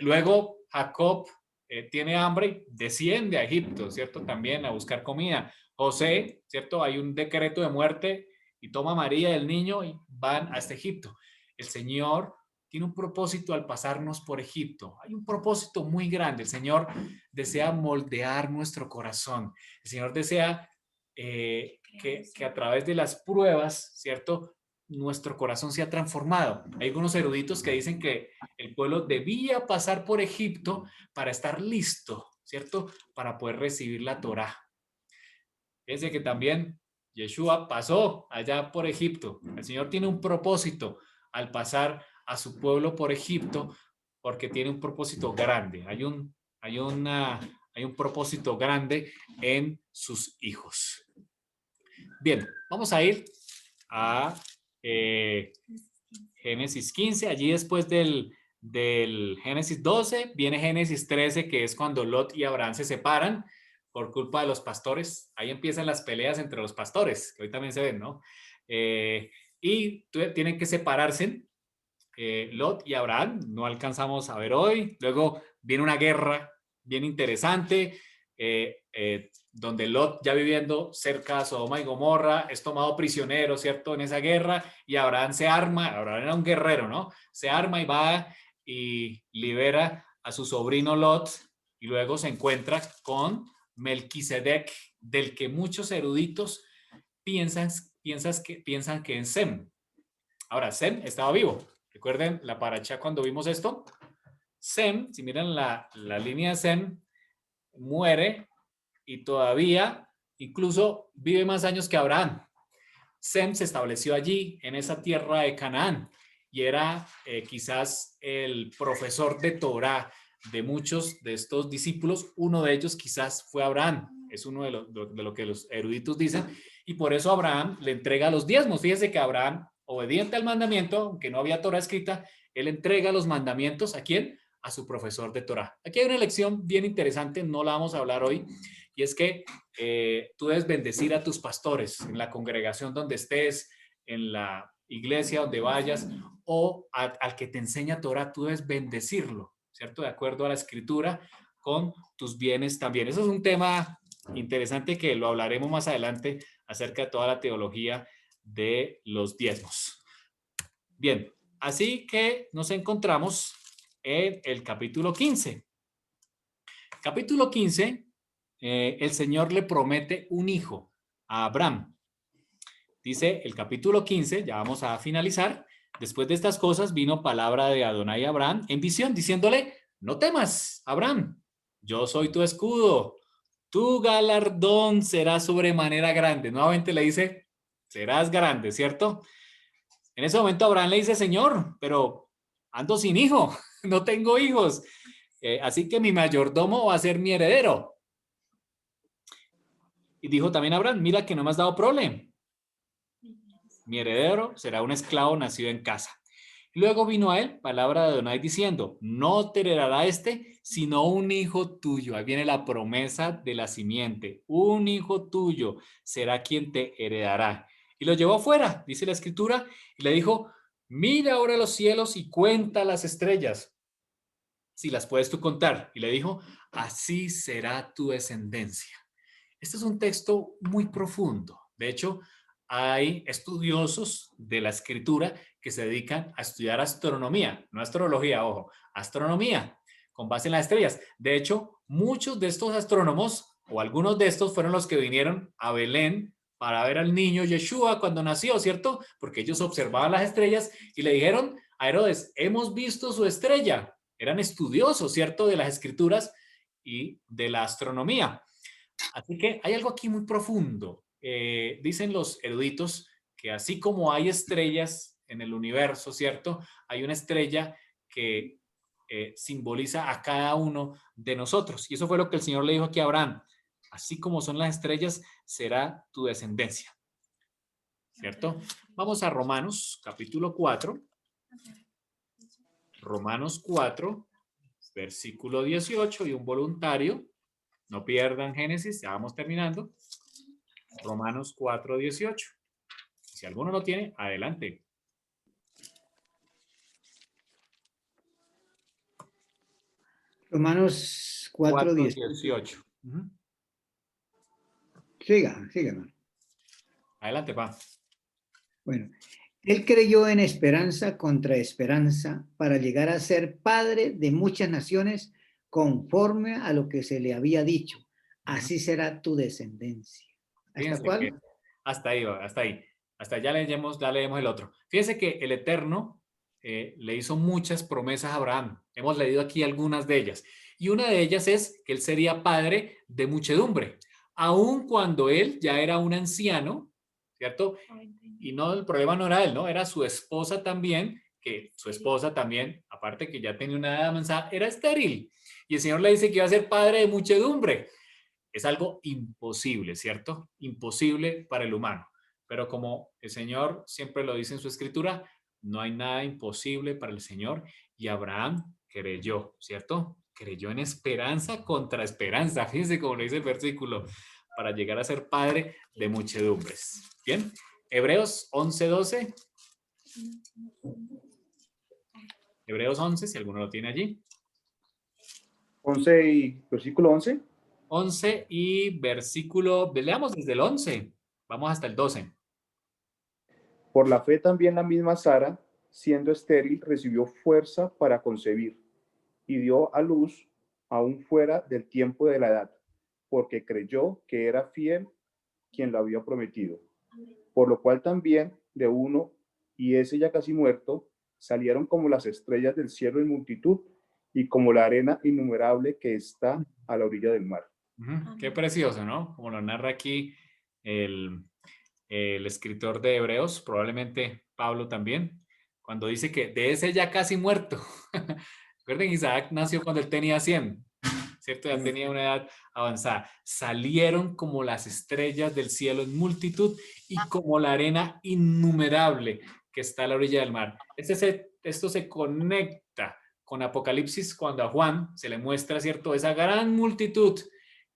Luego Jacob tiene hambre y desciende a Egipto, ¿cierto? También a buscar comida. José, ¿cierto? Hay un decreto de muerte y toma a María y el niño y van hasta Egipto. El Señor tiene un propósito al pasarnos por Egipto. Hay un propósito muy grande. El Señor desea moldear nuestro corazón. El Señor desea que a través de las pruebas, ¿cierto? Nuestro corazón se ha transformado. Hay algunos eruditos que dicen que el pueblo debía pasar por Egipto para estar listo, ¿cierto? Para poder recibir la Torá. Fíjense que también Yeshua pasó allá por Egipto. El Señor tiene un propósito al pasar a su pueblo por Egipto, porque tiene un propósito grande. Hay un propósito grande en sus hijos. Bien, vamos a ir a Génesis 15. Allí después del Génesis 12 viene Génesis 13, que es cuando Lot y Abraham se separan por culpa de los pastores. Ahí empiezan las peleas entre los pastores, que hoy también se ven, ¿no? Y tienen que separarse. Lot y Abraham, no alcanzamos a ver hoy. Luego viene una guerra bien interesante, donde Lot, ya viviendo cerca de Sodoma y Gomorra, es tomado prisionero, ¿cierto? En esa guerra, y Abraham se arma. Abraham era un guerrero, ¿no? Se arma y va y libera a su sobrino Lot, y luego se encuentra con Melquisedec, del que muchos eruditos piensan que es Sem. Ahora, Sem estaba vivo. Recuerden la paracha cuando vimos esto. Sem, si miran la línea de Sem, muere y todavía incluso vive más años que Abraham. Sem se estableció allí, en esa tierra de Canaán, y era quizás el profesor de Torá de muchos de estos discípulos. Uno de ellos quizás fue Abraham. Es uno de lo que los eruditos dicen, y por eso Abraham le entrega los diezmos. Fíjense que Abraham, obediente al mandamiento, aunque no había Torá escrita, él entrega los mandamientos ¿a quién? A su profesor de Torá. Aquí hay una lección bien interesante, no la vamos a hablar hoy, y es que tú debes bendecir a tus pastores en la congregación donde estés, en la iglesia donde vayas, o al que te enseña Torá, tú debes bendecirlo, ¿cierto? De acuerdo a la escritura, con tus bienes también. Eso es un tema interesante que lo hablaremos más adelante acerca de toda la teología de los diezmos. Bien, así que nos encontramos en el capítulo 15. Capítulo 15, el Señor le promete un hijo a Abraham. Dice el capítulo 15, ya vamos a finalizar. Después de estas cosas vino palabra de Adonai a Abraham en visión, diciéndole: no temas, Abraham, yo soy tu escudo, tu galardón será sobremanera grande. Nuevamente le dice: serás grande, ¿cierto? En ese momento Abraham le dice: Señor, pero ando sin hijo, no tengo hijos, así que mi mayordomo va a ser mi heredero. Y dijo también Abraham: mira que no me has dado prole. Mi heredero será un esclavo nacido en casa. Luego vino a él palabra de Adonai diciendo: no te heredará sino un hijo tuyo. Ahí viene la promesa de la simiente. Un hijo tuyo será quien te heredará. Y lo llevó afuera, dice la escritura, y le dijo: mira ahora los cielos y cuenta las estrellas, si las puedes tú contar. Y le dijo: así será tu descendencia. Este es un texto muy profundo. De hecho, hay estudiosos de la escritura que se dedican a estudiar astronomía, no astrología, ojo, astronomía, con base en las estrellas. De hecho, muchos de estos astrónomos, o algunos de estos, fueron los que vinieron a Belén para ver al niño Yeshua cuando nació, ¿cierto? Porque ellos observaban las estrellas y le dijeron a Herodes: hemos visto su estrella. Eran estudiosos, ¿cierto?, de las escrituras y de la astronomía. Así que hay algo aquí muy profundo. Dicen los eruditos que así como hay estrellas en el universo, ¿cierto? Hay una estrella que simboliza a cada uno de nosotros. Y eso fue lo que el Señor le dijo aquí a Abraham: así como son las estrellas, será tu descendencia. ¿cierto? Vamos a Romanos, capítulo 4. Romanos 4, versículo 18 y un voluntario. No pierdan Génesis, ya vamos terminando. Romanos 4, 18. Si alguno lo tiene, adelante. Romanos 4, 10. 18. Siga, hermano. Adelante, pa. Bueno, él creyó en esperanza contra esperanza para llegar a ser padre de muchas naciones conforme a lo que se le había dicho. Así será tu descendencia. ¿Hasta Fíjense cuál? que hasta ahí va, hasta ahí. Hasta ya leemos el otro. Fíjense que el Eterno le hizo muchas promesas a Abraham. Hemos leído aquí algunas de ellas. Y una de ellas es que él sería padre de muchedumbre. Aun cuando él ya era un anciano, ¿cierto? Y no, el problema no era él, ¿no? Era su esposa también, que su esposa también, aparte que ya tenía una edad avanzada, era estéril. Y el Señor le dice que iba a ser padre de muchedumbre. Es algo imposible, ¿cierto? Imposible para el humano. Pero como el Señor siempre lo dice en su escritura, no hay nada imposible para el Señor. Y Abraham creyó, ¿cierto? Creyó en esperanza contra esperanza. Fíjense cómo lo dice el versículo, para llegar a ser padre de muchedumbres. Bien, Hebreos 11:12. Hebreos 11, si alguno lo tiene allí. 11 y versículo 11. 11 y versículo, leamos desde el 11, vamos hasta el 12. Por la fe también la misma Sara, siendo estéril, recibió fuerza para concebir y dio a luz aún fuera del tiempo de la edad, porque creyó que era fiel quien lo había prometido. Por lo cual también de uno, y ese ya casi muerto, salieron como las estrellas del cielo en multitud y como la arena innumerable que está a la orilla del mar. Qué precioso, ¿no? Como lo narra aquí el escritor de Hebreos, probablemente Pablo también, cuando dice que de ese ya casi muerto. Recuerden, Isaac nació cuando él tenía 100, ¿cierto? Ya tenía una edad avanzada. Salieron como las estrellas del cielo en multitud y como la arena innumerable que está a la orilla del mar. Esto se conecta con Apocalipsis cuando a Juan se le muestra, ¿cierto? Esa gran multitud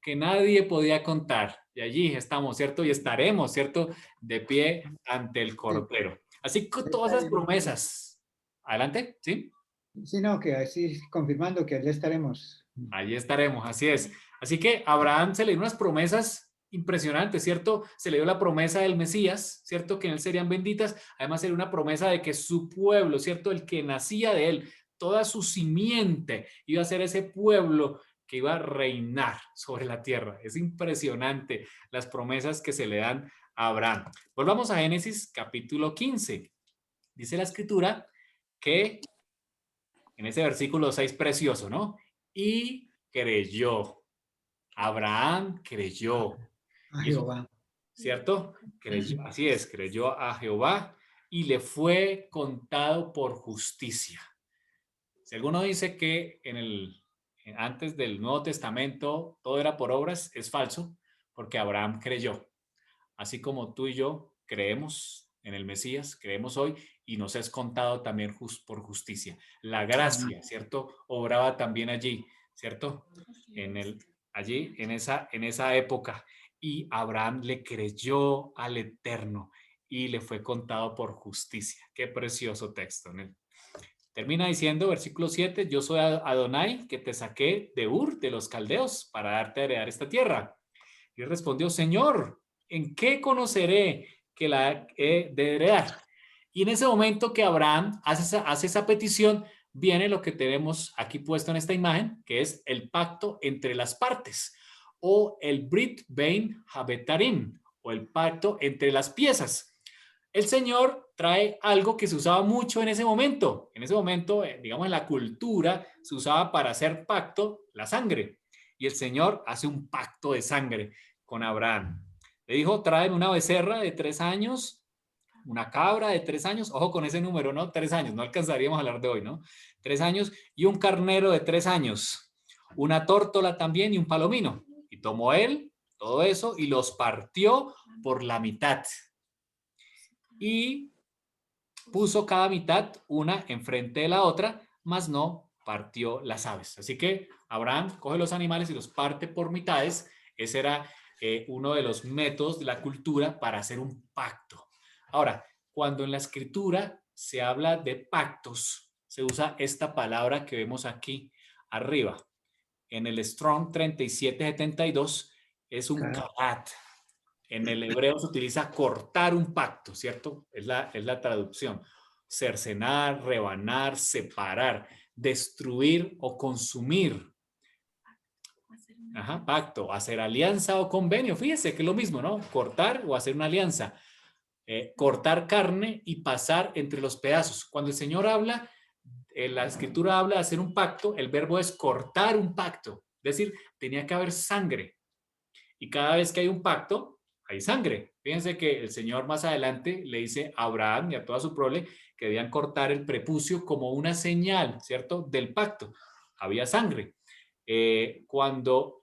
que nadie podía contar. Y allí estamos, ¿cierto? Y estaremos, ¿cierto? De pie ante el Cordero. Así que todas esas promesas. Adelante, ¿sí? Sí, no, que así confirmando que allá estaremos. Allí estaremos, así es. Así que a Abraham se le dio unas promesas impresionantes, ¿cierto? Se le dio la promesa del Mesías, ¿cierto? Que en él serían benditas. Además, se le dio una promesa de que su pueblo, ¿cierto? El que nacía de él, toda su simiente iba a ser ese pueblo que iba a reinar sobre la tierra. Es impresionante las promesas que se le dan a Abraham. Volvamos a Génesis capítulo 15. Dice la escritura que en ese versículo 6 precioso, ¿no? Y creyó. Abraham creyó. A Jehová. ¿Cierto? Creyó, así es, creyó a Jehová y le fue contado por justicia. Si alguno dice que antes del Nuevo Testamento todo era por obras, es falso, porque Abraham creyó. Así como tú y yo creemos en el Mesías, creemos hoy y nos es contado también por justicia. La gracia, ¿cierto? Obraba también allí, ¿cierto? Allí, en esa época. Y Abraham le creyó al Eterno y le fue contado por justicia. Qué precioso texto, ¿no? Termina diciendo, versículo 7, yo soy Adonai, que te saqué de Ur, de los caldeos, para darte a heredar esta tierra. Y respondió, Señor, ¿en qué conoceré que la he de heredar? Y en ese momento que Abraham hace esa petición, viene lo que tenemos aquí puesto en esta imagen, que es el pacto entre las partes, o el Brit Bein Habetarim, o el pacto entre las piezas. El Señor trae algo que se usaba mucho en ese momento. En ese momento, digamos, en la cultura se usaba para hacer pacto la sangre. Y el Señor hace un pacto de sangre con Abraham. Le dijo, tráeme una becerra de 3 años, una cabra de 3 años, ojo con ese número, ¿no? 3 años, no alcanzaríamos a hablar de hoy, ¿no? 3 años y un carnero de 3 años, una tórtola también y un palomino. Y tomó él todo eso y los partió por la mitad. y puso cada mitad una enfrente de la otra, mas no partió las aves. Así que Abraham coge los animales y los parte por mitades. Ese era uno de los métodos de la cultura para hacer un pacto. Ahora, cuando en la escritura se habla de pactos, se usa esta palabra que vemos aquí arriba. En el Strong 3772 es un karat. En el hebreo se utiliza cortar un pacto, ¿cierto? Es la traducción. Cercenar, rebanar, separar, destruir o consumir. Ajá, pacto, hacer alianza o convenio. Fíjese que es lo mismo, ¿no? Cortar o hacer una alianza. Cortar carne y pasar entre los pedazos. Cuando el Señor habla, la escritura habla de hacer un pacto, el verbo es cortar un pacto. Es decir, tenía que haber sangre. Y cada vez que hay un pacto, hay sangre. Fíjense que el Señor más adelante le dice a Abraham y a toda su prole que debían cortar el prepucio como una señal, ¿cierto?, del pacto. Había sangre. Cuando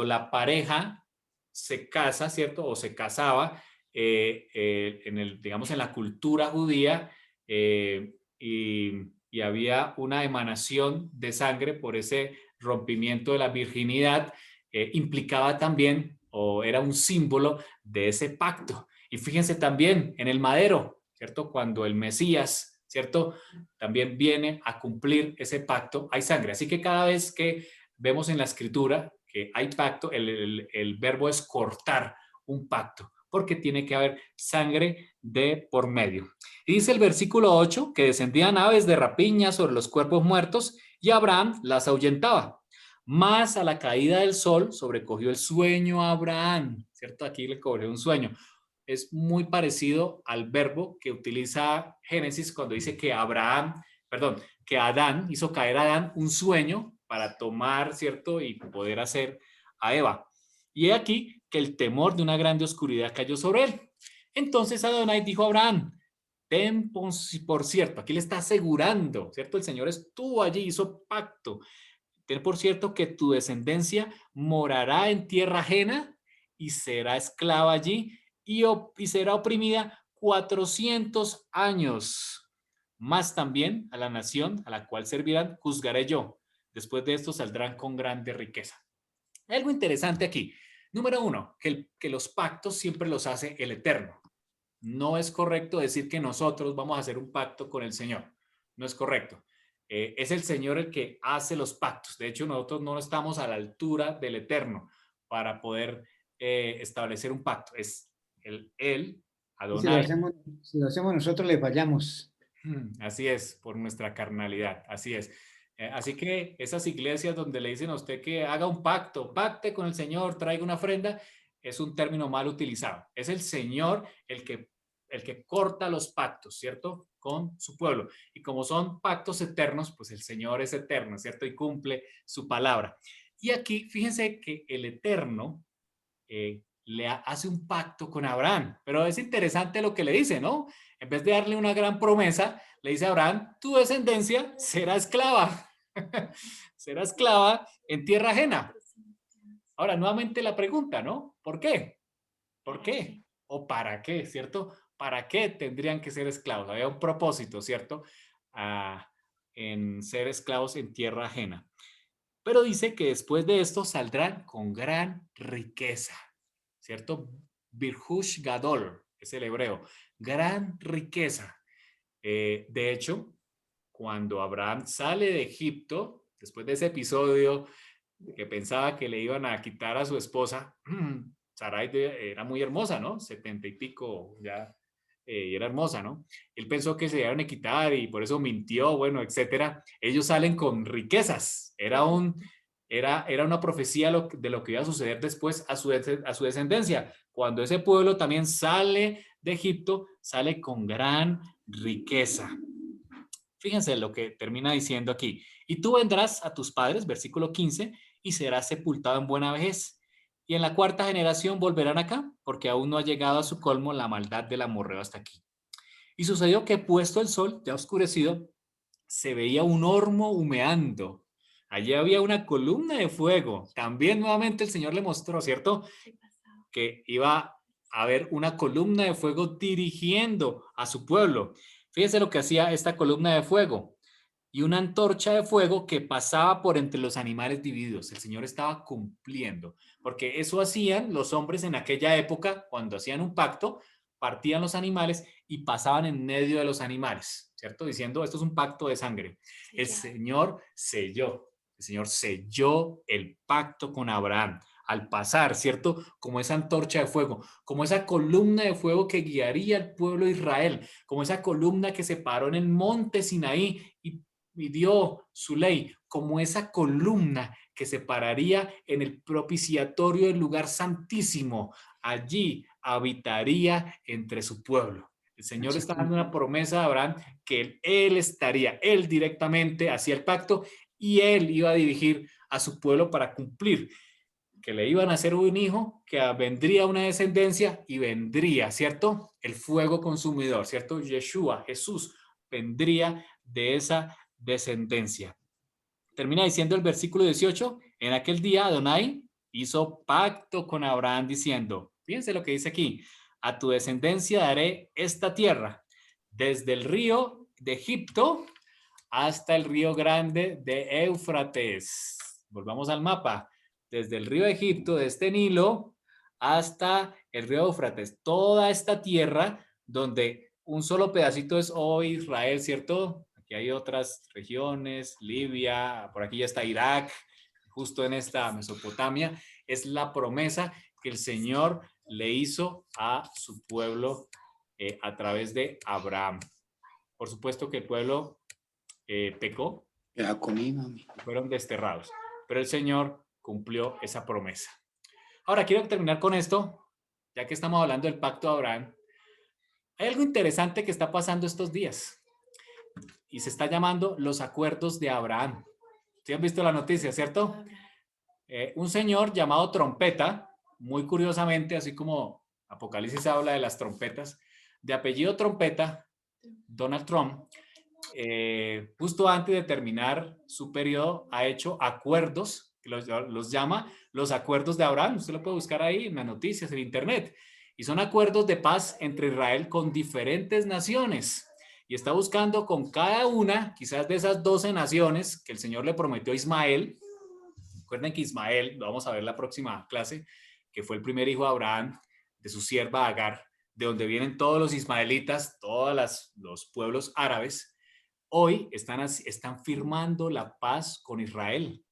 la pareja se casa, ¿cierto?, o se casaba, digamos, en la cultura judía, y había una emanación de sangre por ese rompimiento de la virginidad, implicaba también, o era un símbolo de ese pacto. Y fíjense también en el madero, ¿cierto? Cuando el Mesías, ¿cierto?, también viene a cumplir ese pacto, hay sangre. Así que cada vez que vemos en la escritura que hay pacto, el verbo es cortar un pacto, porque tiene que haber sangre de por medio. Y dice el versículo 8 que descendían aves de rapiña sobre los cuerpos muertos y Abraham las ahuyentaba. Más a la caída del sol sobrecogió el sueño a Abraham, ¿cierto? Aquí le cobré un sueño. Es muy parecido al verbo que utiliza Génesis cuando dice que que Adán hizo caer a Adán un sueño para tomar, ¿cierto?, y poder hacer a Eva. Y he aquí que el temor de una grande oscuridad cayó sobre él. Entonces Adonai dijo a Abraham: ten por cierto, aquí le está asegurando, ¿cierto? El Señor estuvo allí, hizo pacto. Ten por cierto que tu descendencia morará en tierra ajena y será esclava allí y será oprimida 400 años. Más también a la nación a la cual servirán juzgaré yo. Después de esto saldrán con grande riqueza. Hay algo interesante aquí. Número uno, que los pactos siempre los hace el Eterno. No es correcto decir que nosotros vamos a hacer un pacto con el Señor. No es correcto. Es el Señor el que hace los pactos. De hecho, nosotros no estamos a la altura del Eterno para poder establecer un pacto. Es Él, Adonai. Si lo hacemos nosotros, le fallamos. Así es, por nuestra carnalidad. Así es. Así que esas iglesias donde le dicen a usted que haga un pacto, pacte con el Señor, traiga una ofrenda, es un término mal utilizado. Es el Señor el que corta los pactos, ¿cierto?, con su pueblo. Y como son pactos eternos, pues el Señor es eterno, ¿cierto?, y cumple su palabra. Y aquí, fíjense que el Eterno le hace un pacto con Abraham, pero es interesante lo que le dice, ¿no? En vez de darle una gran promesa, le dice a Abraham: tu descendencia será esclava, será esclava en tierra ajena. Ahora, nuevamente la pregunta, ¿no? ¿Por qué? ¿Por qué? ¿O para qué? ¿Cierto? ¿Para qué tendrían que ser esclavos? Había un propósito, ¿cierto? En ser esclavos en tierra ajena. Pero dice que después de esto saldrán con gran riqueza, ¿cierto? Birhush Gadol es el hebreo, gran riqueza. De hecho, cuando Abraham sale de Egipto, después de ese episodio que pensaba que le iban a quitar a su esposa, Sarai era muy hermosa, ¿no? 70 y pico ya, y era hermosa, ¿no? Él pensó que se iban a quitar y por eso mintió, bueno, etcétera. Ellos salen con riquezas. Era una profecía de lo que iba a suceder después a su descendencia. Cuando ese pueblo también sale de Egipto, sale con gran riqueza. Fíjense lo que termina diciendo aquí. Y tú vendrás a tus padres, versículo 15, y serás sepultado en buena vejez. Y en la cuarta generación volverán acá, porque aún no ha llegado a su colmo la maldad del amorreo hasta aquí. Y sucedió que puesto el sol, ya oscurecido, se veía un horno humeando. Allí había una columna de fuego. También nuevamente el Señor le mostró, ¿cierto?, que iba a ver una columna de fuego dirigiendo a su pueblo. Fíjense lo que hacía esta columna de fuego. Y una antorcha de fuego que pasaba por entre los animales divididos. El Señor estaba cumpliendo, porque eso hacían los hombres en aquella época, cuando hacían un pacto, partían los animales y pasaban en medio de los animales, ¿cierto? Diciendo, esto es un pacto de sangre. El Señor selló el pacto con Abraham al pasar, ¿cierto? Como esa antorcha de fuego, como esa columna de fuego que guiaría al pueblo de Israel, como esa columna que se paró en el monte Sinaí y dio su ley, como esa columna que se pararía en el propiciatorio del lugar santísimo. Allí habitaría entre su pueblo. El Señor está dando una promesa a Abraham que él estaría, él directamente hacía el pacto y él iba a dirigir a su pueblo para cumplir, que le iban a hacer un hijo, que vendría una descendencia y vendría, ¿cierto? El fuego consumidor, ¿cierto? Yeshua, Jesús, vendría de esa descendencia. Termina diciendo el versículo 18, en aquel día Adonai hizo pacto con Abraham diciendo, fíjense lo que dice aquí, a tu descendencia daré esta tierra, desde el río de Egipto hasta el río grande de Éufrates. Volvamos al mapa, desde el río de Egipto, de este Nilo, hasta el río Éufrates, toda esta tierra donde un solo pedacito es hoy Israel, ¿cierto? Aquí hay otras regiones, Libia, por aquí ya está Irak, justo en esta Mesopotamia, es la promesa que el Señor le hizo a su pueblo a través de Abraham. Por supuesto que el pueblo pecó, Ya comí, mami. fueron desterrados, pero el Señor cumplió esa promesa. Ahora quiero terminar con esto, ya que estamos hablando del pacto de Abraham. Hay algo interesante que está pasando estos días y se está llamando los acuerdos de Abraham. ¿Sí han visto la noticia, cierto? Un señor llamado Trompeta, muy curiosamente, así como Apocalipsis habla de las trompetas, de apellido Trompeta, Donald Trump, justo antes de terminar su periodo, ha hecho acuerdos, que los llama los acuerdos de Abraham. Usted lo puede buscar ahí en las noticias, en internet. Y son acuerdos de paz entre Israel con diferentes naciones. Y está buscando con cada una, quizás de esas 12 naciones que el Señor le prometió a Ismael. Recuerden que Ismael, lo vamos a ver la próxima clase, que fue el primer hijo de Abraham, de su sierva Agar, de donde vienen todos los ismaelitas, todos los pueblos árabes. Hoy están firmando la paz con Israel.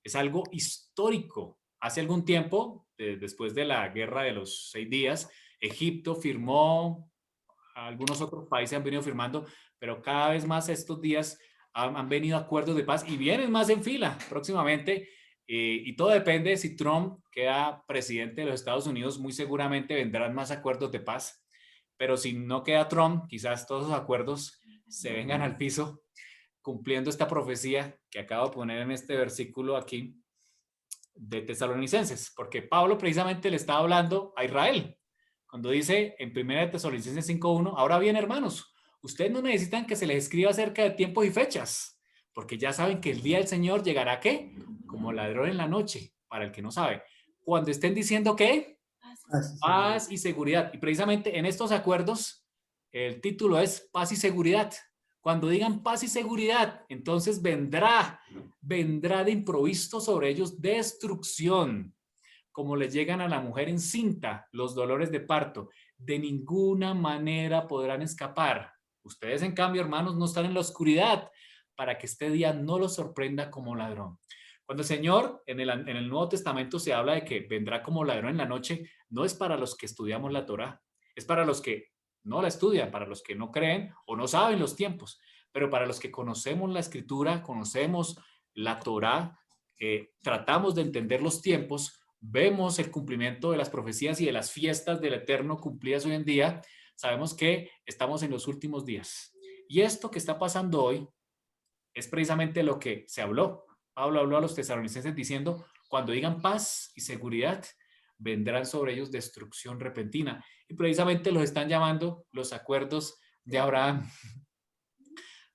Es algo histórico. Hace algún tiempo, después de la guerra de los 6 días, Egipto firmó, algunos otros países han venido firmando, pero cada vez más estos días han venido acuerdos de paz y vienen más en fila próximamente. Y todo depende si Trump queda presidente de los Estados Unidos, muy seguramente vendrán más acuerdos de paz. Pero si no queda Trump, quizás todos los acuerdos se vengan al piso, cumpliendo esta profecía que acabo de poner en este versículo aquí de Tesalonicenses, porque Pablo precisamente le está hablando a Israel, cuando dice en 1 Tesalonicenses 5:1, ahora bien, hermanos, ustedes no necesitan que se les escriba acerca de tiempos y fechas, porque ya saben que el día del Señor llegará, ¿qué? Como ladrón en la noche, para el que no sabe. Cuando estén diciendo, ¿qué? Paz y seguridad. Y precisamente en estos acuerdos, el título es paz y seguridad. Cuando digan paz y seguridad, entonces vendrá de improviso sobre ellos destrucción, como le llegan a la mujer encinta los dolores de parto. De ninguna manera podrán escapar. Ustedes, en cambio, hermanos, no están en la oscuridad para que este día no los sorprenda como ladrón. Cuando el Señor en el Nuevo Testamento se habla de que vendrá como ladrón en la noche, no es para los que estudiamos la Torá, es para los que no la estudian, para los que no creen o no saben los tiempos, pero para los que conocemos la Escritura, conocemos la Torá, tratamos de entender los tiempos, vemos el cumplimiento de las profecías y de las fiestas del Eterno cumplidas hoy en día, sabemos que estamos en los últimos días. Y esto que está pasando hoy es precisamente lo que se habló. Pablo habló a los tesalonicenses diciendo, cuando digan paz y seguridad, vendrán sobre ellos destrucción repentina. Y precisamente los están llamando los acuerdos de Abraham.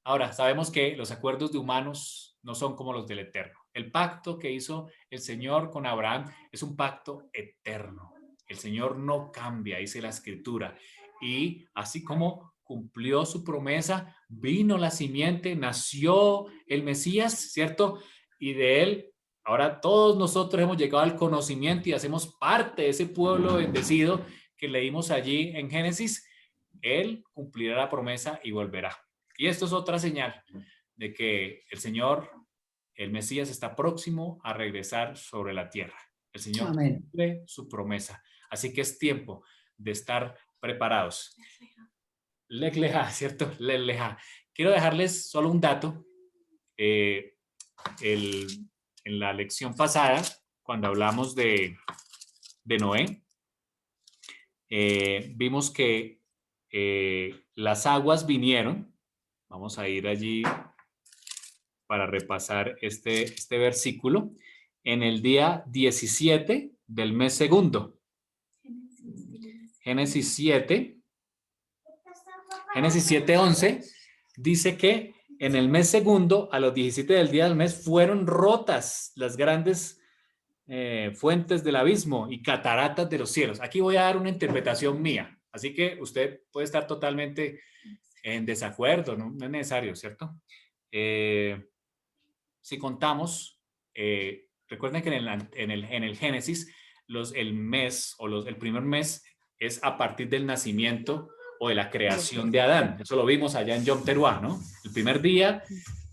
Ahora, sabemos que los acuerdos de humanos no son como los del Eterno. El pacto que hizo el Señor con Abraham es un pacto eterno. El Señor no cambia, dice la Escritura. Y así como cumplió su promesa, vino la simiente, nació el Mesías, ¿cierto? Y de él, ahora todos nosotros hemos llegado al conocimiento y hacemos parte de ese pueblo bendecido que leímos allí en Génesis. Él cumplirá la promesa y volverá. Y esto es otra señal de que el Señor, el Mesías, está próximo a regresar sobre la tierra. El Señor Amén. cumple su promesa. Así que es tiempo de estar preparados. Lech Lecha, ¿cierto? Lech Lecha. Quiero dejarles solo un dato. En la lección pasada, cuando hablamos de Noé, vimos que las aguas vinieron. Vamos a ir allí para repasar este versículo. En el día 17 del mes segundo. Génesis 7:11 dice que en el mes segundo, a los 17 del día del mes, fueron rotas las grandes fuentes del abismo y cataratas de los cielos. Aquí voy a dar una interpretación mía, así que usted puede estar totalmente en desacuerdo, no es necesario, ¿cierto? Si contamos, recuerden que en el Génesis, el primer mes es a partir del nacimiento o de la creación de Adán. Eso lo vimos allá en Yom Teruah, ¿no? El primer día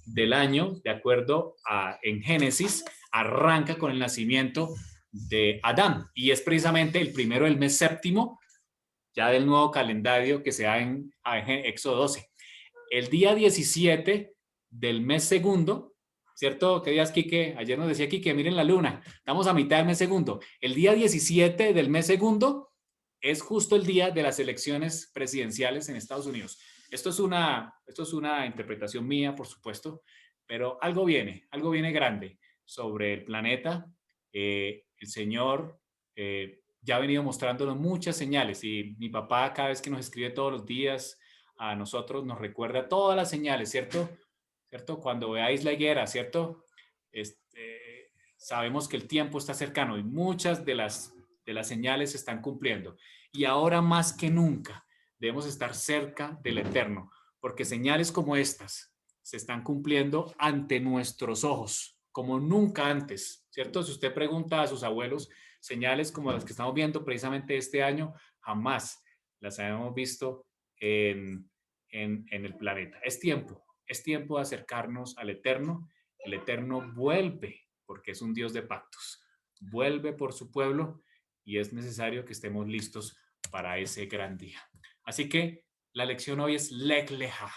del año, de acuerdo en Génesis, arranca con el nacimiento de Adán y es precisamente el primero del mes séptimo, ya del nuevo calendario que se da en Éxodo 12. El día 17 del mes segundo, ¿cierto? ¿Qué días, Quique? Ayer nos decía Quique, miren la luna, estamos a mitad del mes segundo. El día 17 del mes segundo es justo el día de las elecciones presidenciales en Estados Unidos. Esto es una interpretación mía, por supuesto, pero algo viene grande sobre el planeta. El Señor ya ha venido mostrándonos muchas señales y mi papá cada vez que nos escribe todos los días a nosotros nos recuerda todas las señales, ¿cierto? Cuando veáis la higuera, ¿cierto? Sabemos que el tiempo está cercano y muchas de las señales se están cumpliendo. Y ahora más que nunca debemos estar cerca del Eterno, porque señales como estas se están cumpliendo ante nuestros ojos, como nunca antes, ¿cierto? Si usted pregunta a sus abuelos, señales como las que estamos viendo precisamente este año, jamás las habíamos visto en el planeta. Es tiempo de acercarnos al Eterno. El Eterno vuelve, porque es un Dios de pactos, vuelve por su pueblo y es necesario que estemos listos para ese gran día. Así que la lección hoy es Lech Lecha.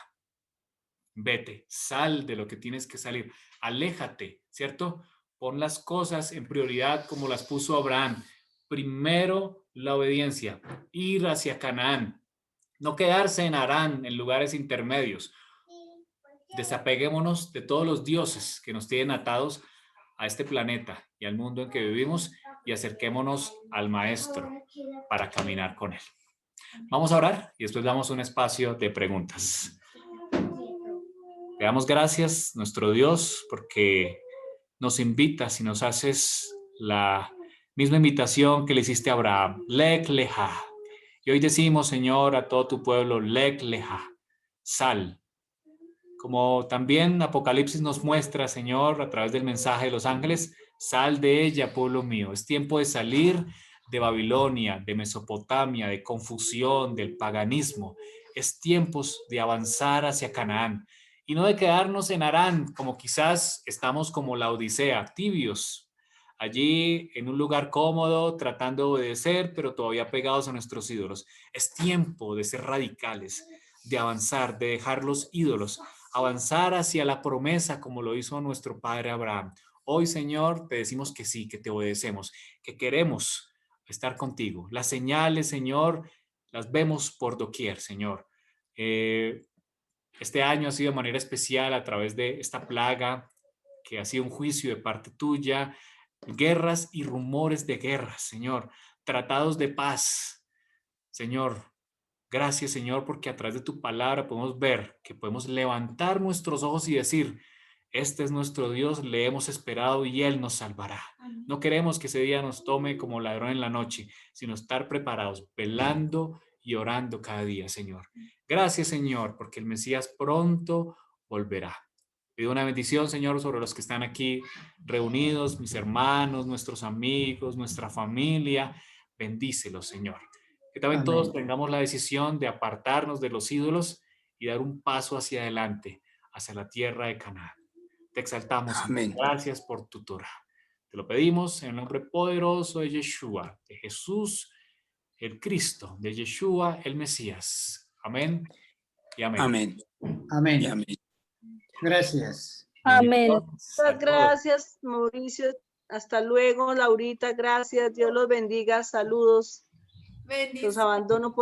Vete, sal de lo que tienes que salir, aléjate, ¿cierto? Pon las cosas en prioridad como las puso Abraham. Primero la obediencia, ir hacia Canaán, no quedarse en Harán, en lugares intermedios. Desapeguémonos de todos los dioses que nos tienen atados a este planeta y al mundo en que vivimos y acerquémonos al Maestro para caminar con él. Vamos a orar y después damos un espacio de preguntas. Le damos gracias, nuestro Dios, porque nos invitas y nos haces la misma invitación que le hiciste a Abraham, Lech Lecha. Y hoy decimos, Señor, a todo tu pueblo, Lech Lecha, sal. Como también Apocalipsis nos muestra, Señor, a través del mensaje de los ángeles, sal de ella, pueblo mío. Es tiempo de salir de Babilonia, de Mesopotamia, de confusión, del paganismo. Es tiempo de avanzar hacia Canaán y no de quedarnos en Harán, como quizás estamos como la Odisea, tibios, allí en un lugar cómodo, tratando de obedecer, pero todavía pegados a nuestros ídolos. Es tiempo de ser radicales, de avanzar, de dejar los ídolos, avanzar hacia la promesa como lo hizo nuestro padre Abraham. Hoy, Señor, te decimos que sí, que te obedecemos, que queremos estar contigo. Las señales, Señor, las vemos por doquier, Señor. Este año ha sido de manera especial a través de esta plaga que ha sido un juicio de parte tuya, guerras y rumores de guerras, Señor, tratados de paz, Señor. Gracias, Señor, porque a través de tu palabra podemos ver que podemos levantar nuestros ojos y decir, Este es nuestro Dios, le hemos esperado y Él nos salvará. No queremos que ese día nos tome como ladrón en la noche, sino estar preparados, velando y orando cada día, Señor. Gracias, Señor, porque el Mesías pronto volverá. Pido una bendición, Señor, sobre los que están aquí reunidos, mis hermanos, nuestros amigos, nuestra familia. Bendícelos, Señor. Que también todos Amén. tengamos la decisión de apartarnos de los ídolos y dar un paso hacia adelante, hacia la tierra de Canaán. Te exaltamos, Señor. Amén. Gracias por tu Torah. Te lo pedimos en el nombre poderoso de Yeshua, de Jesús, el Cristo, de Yeshua, el Mesías. Amén y amén. Amén. Y Amén. amén. Gracias. Amén. Bendiciones a Muchas todos. gracias, Mauricio. Hasta luego, Laurita. Gracias. Dios los bendiga. Saludos. Los abandono por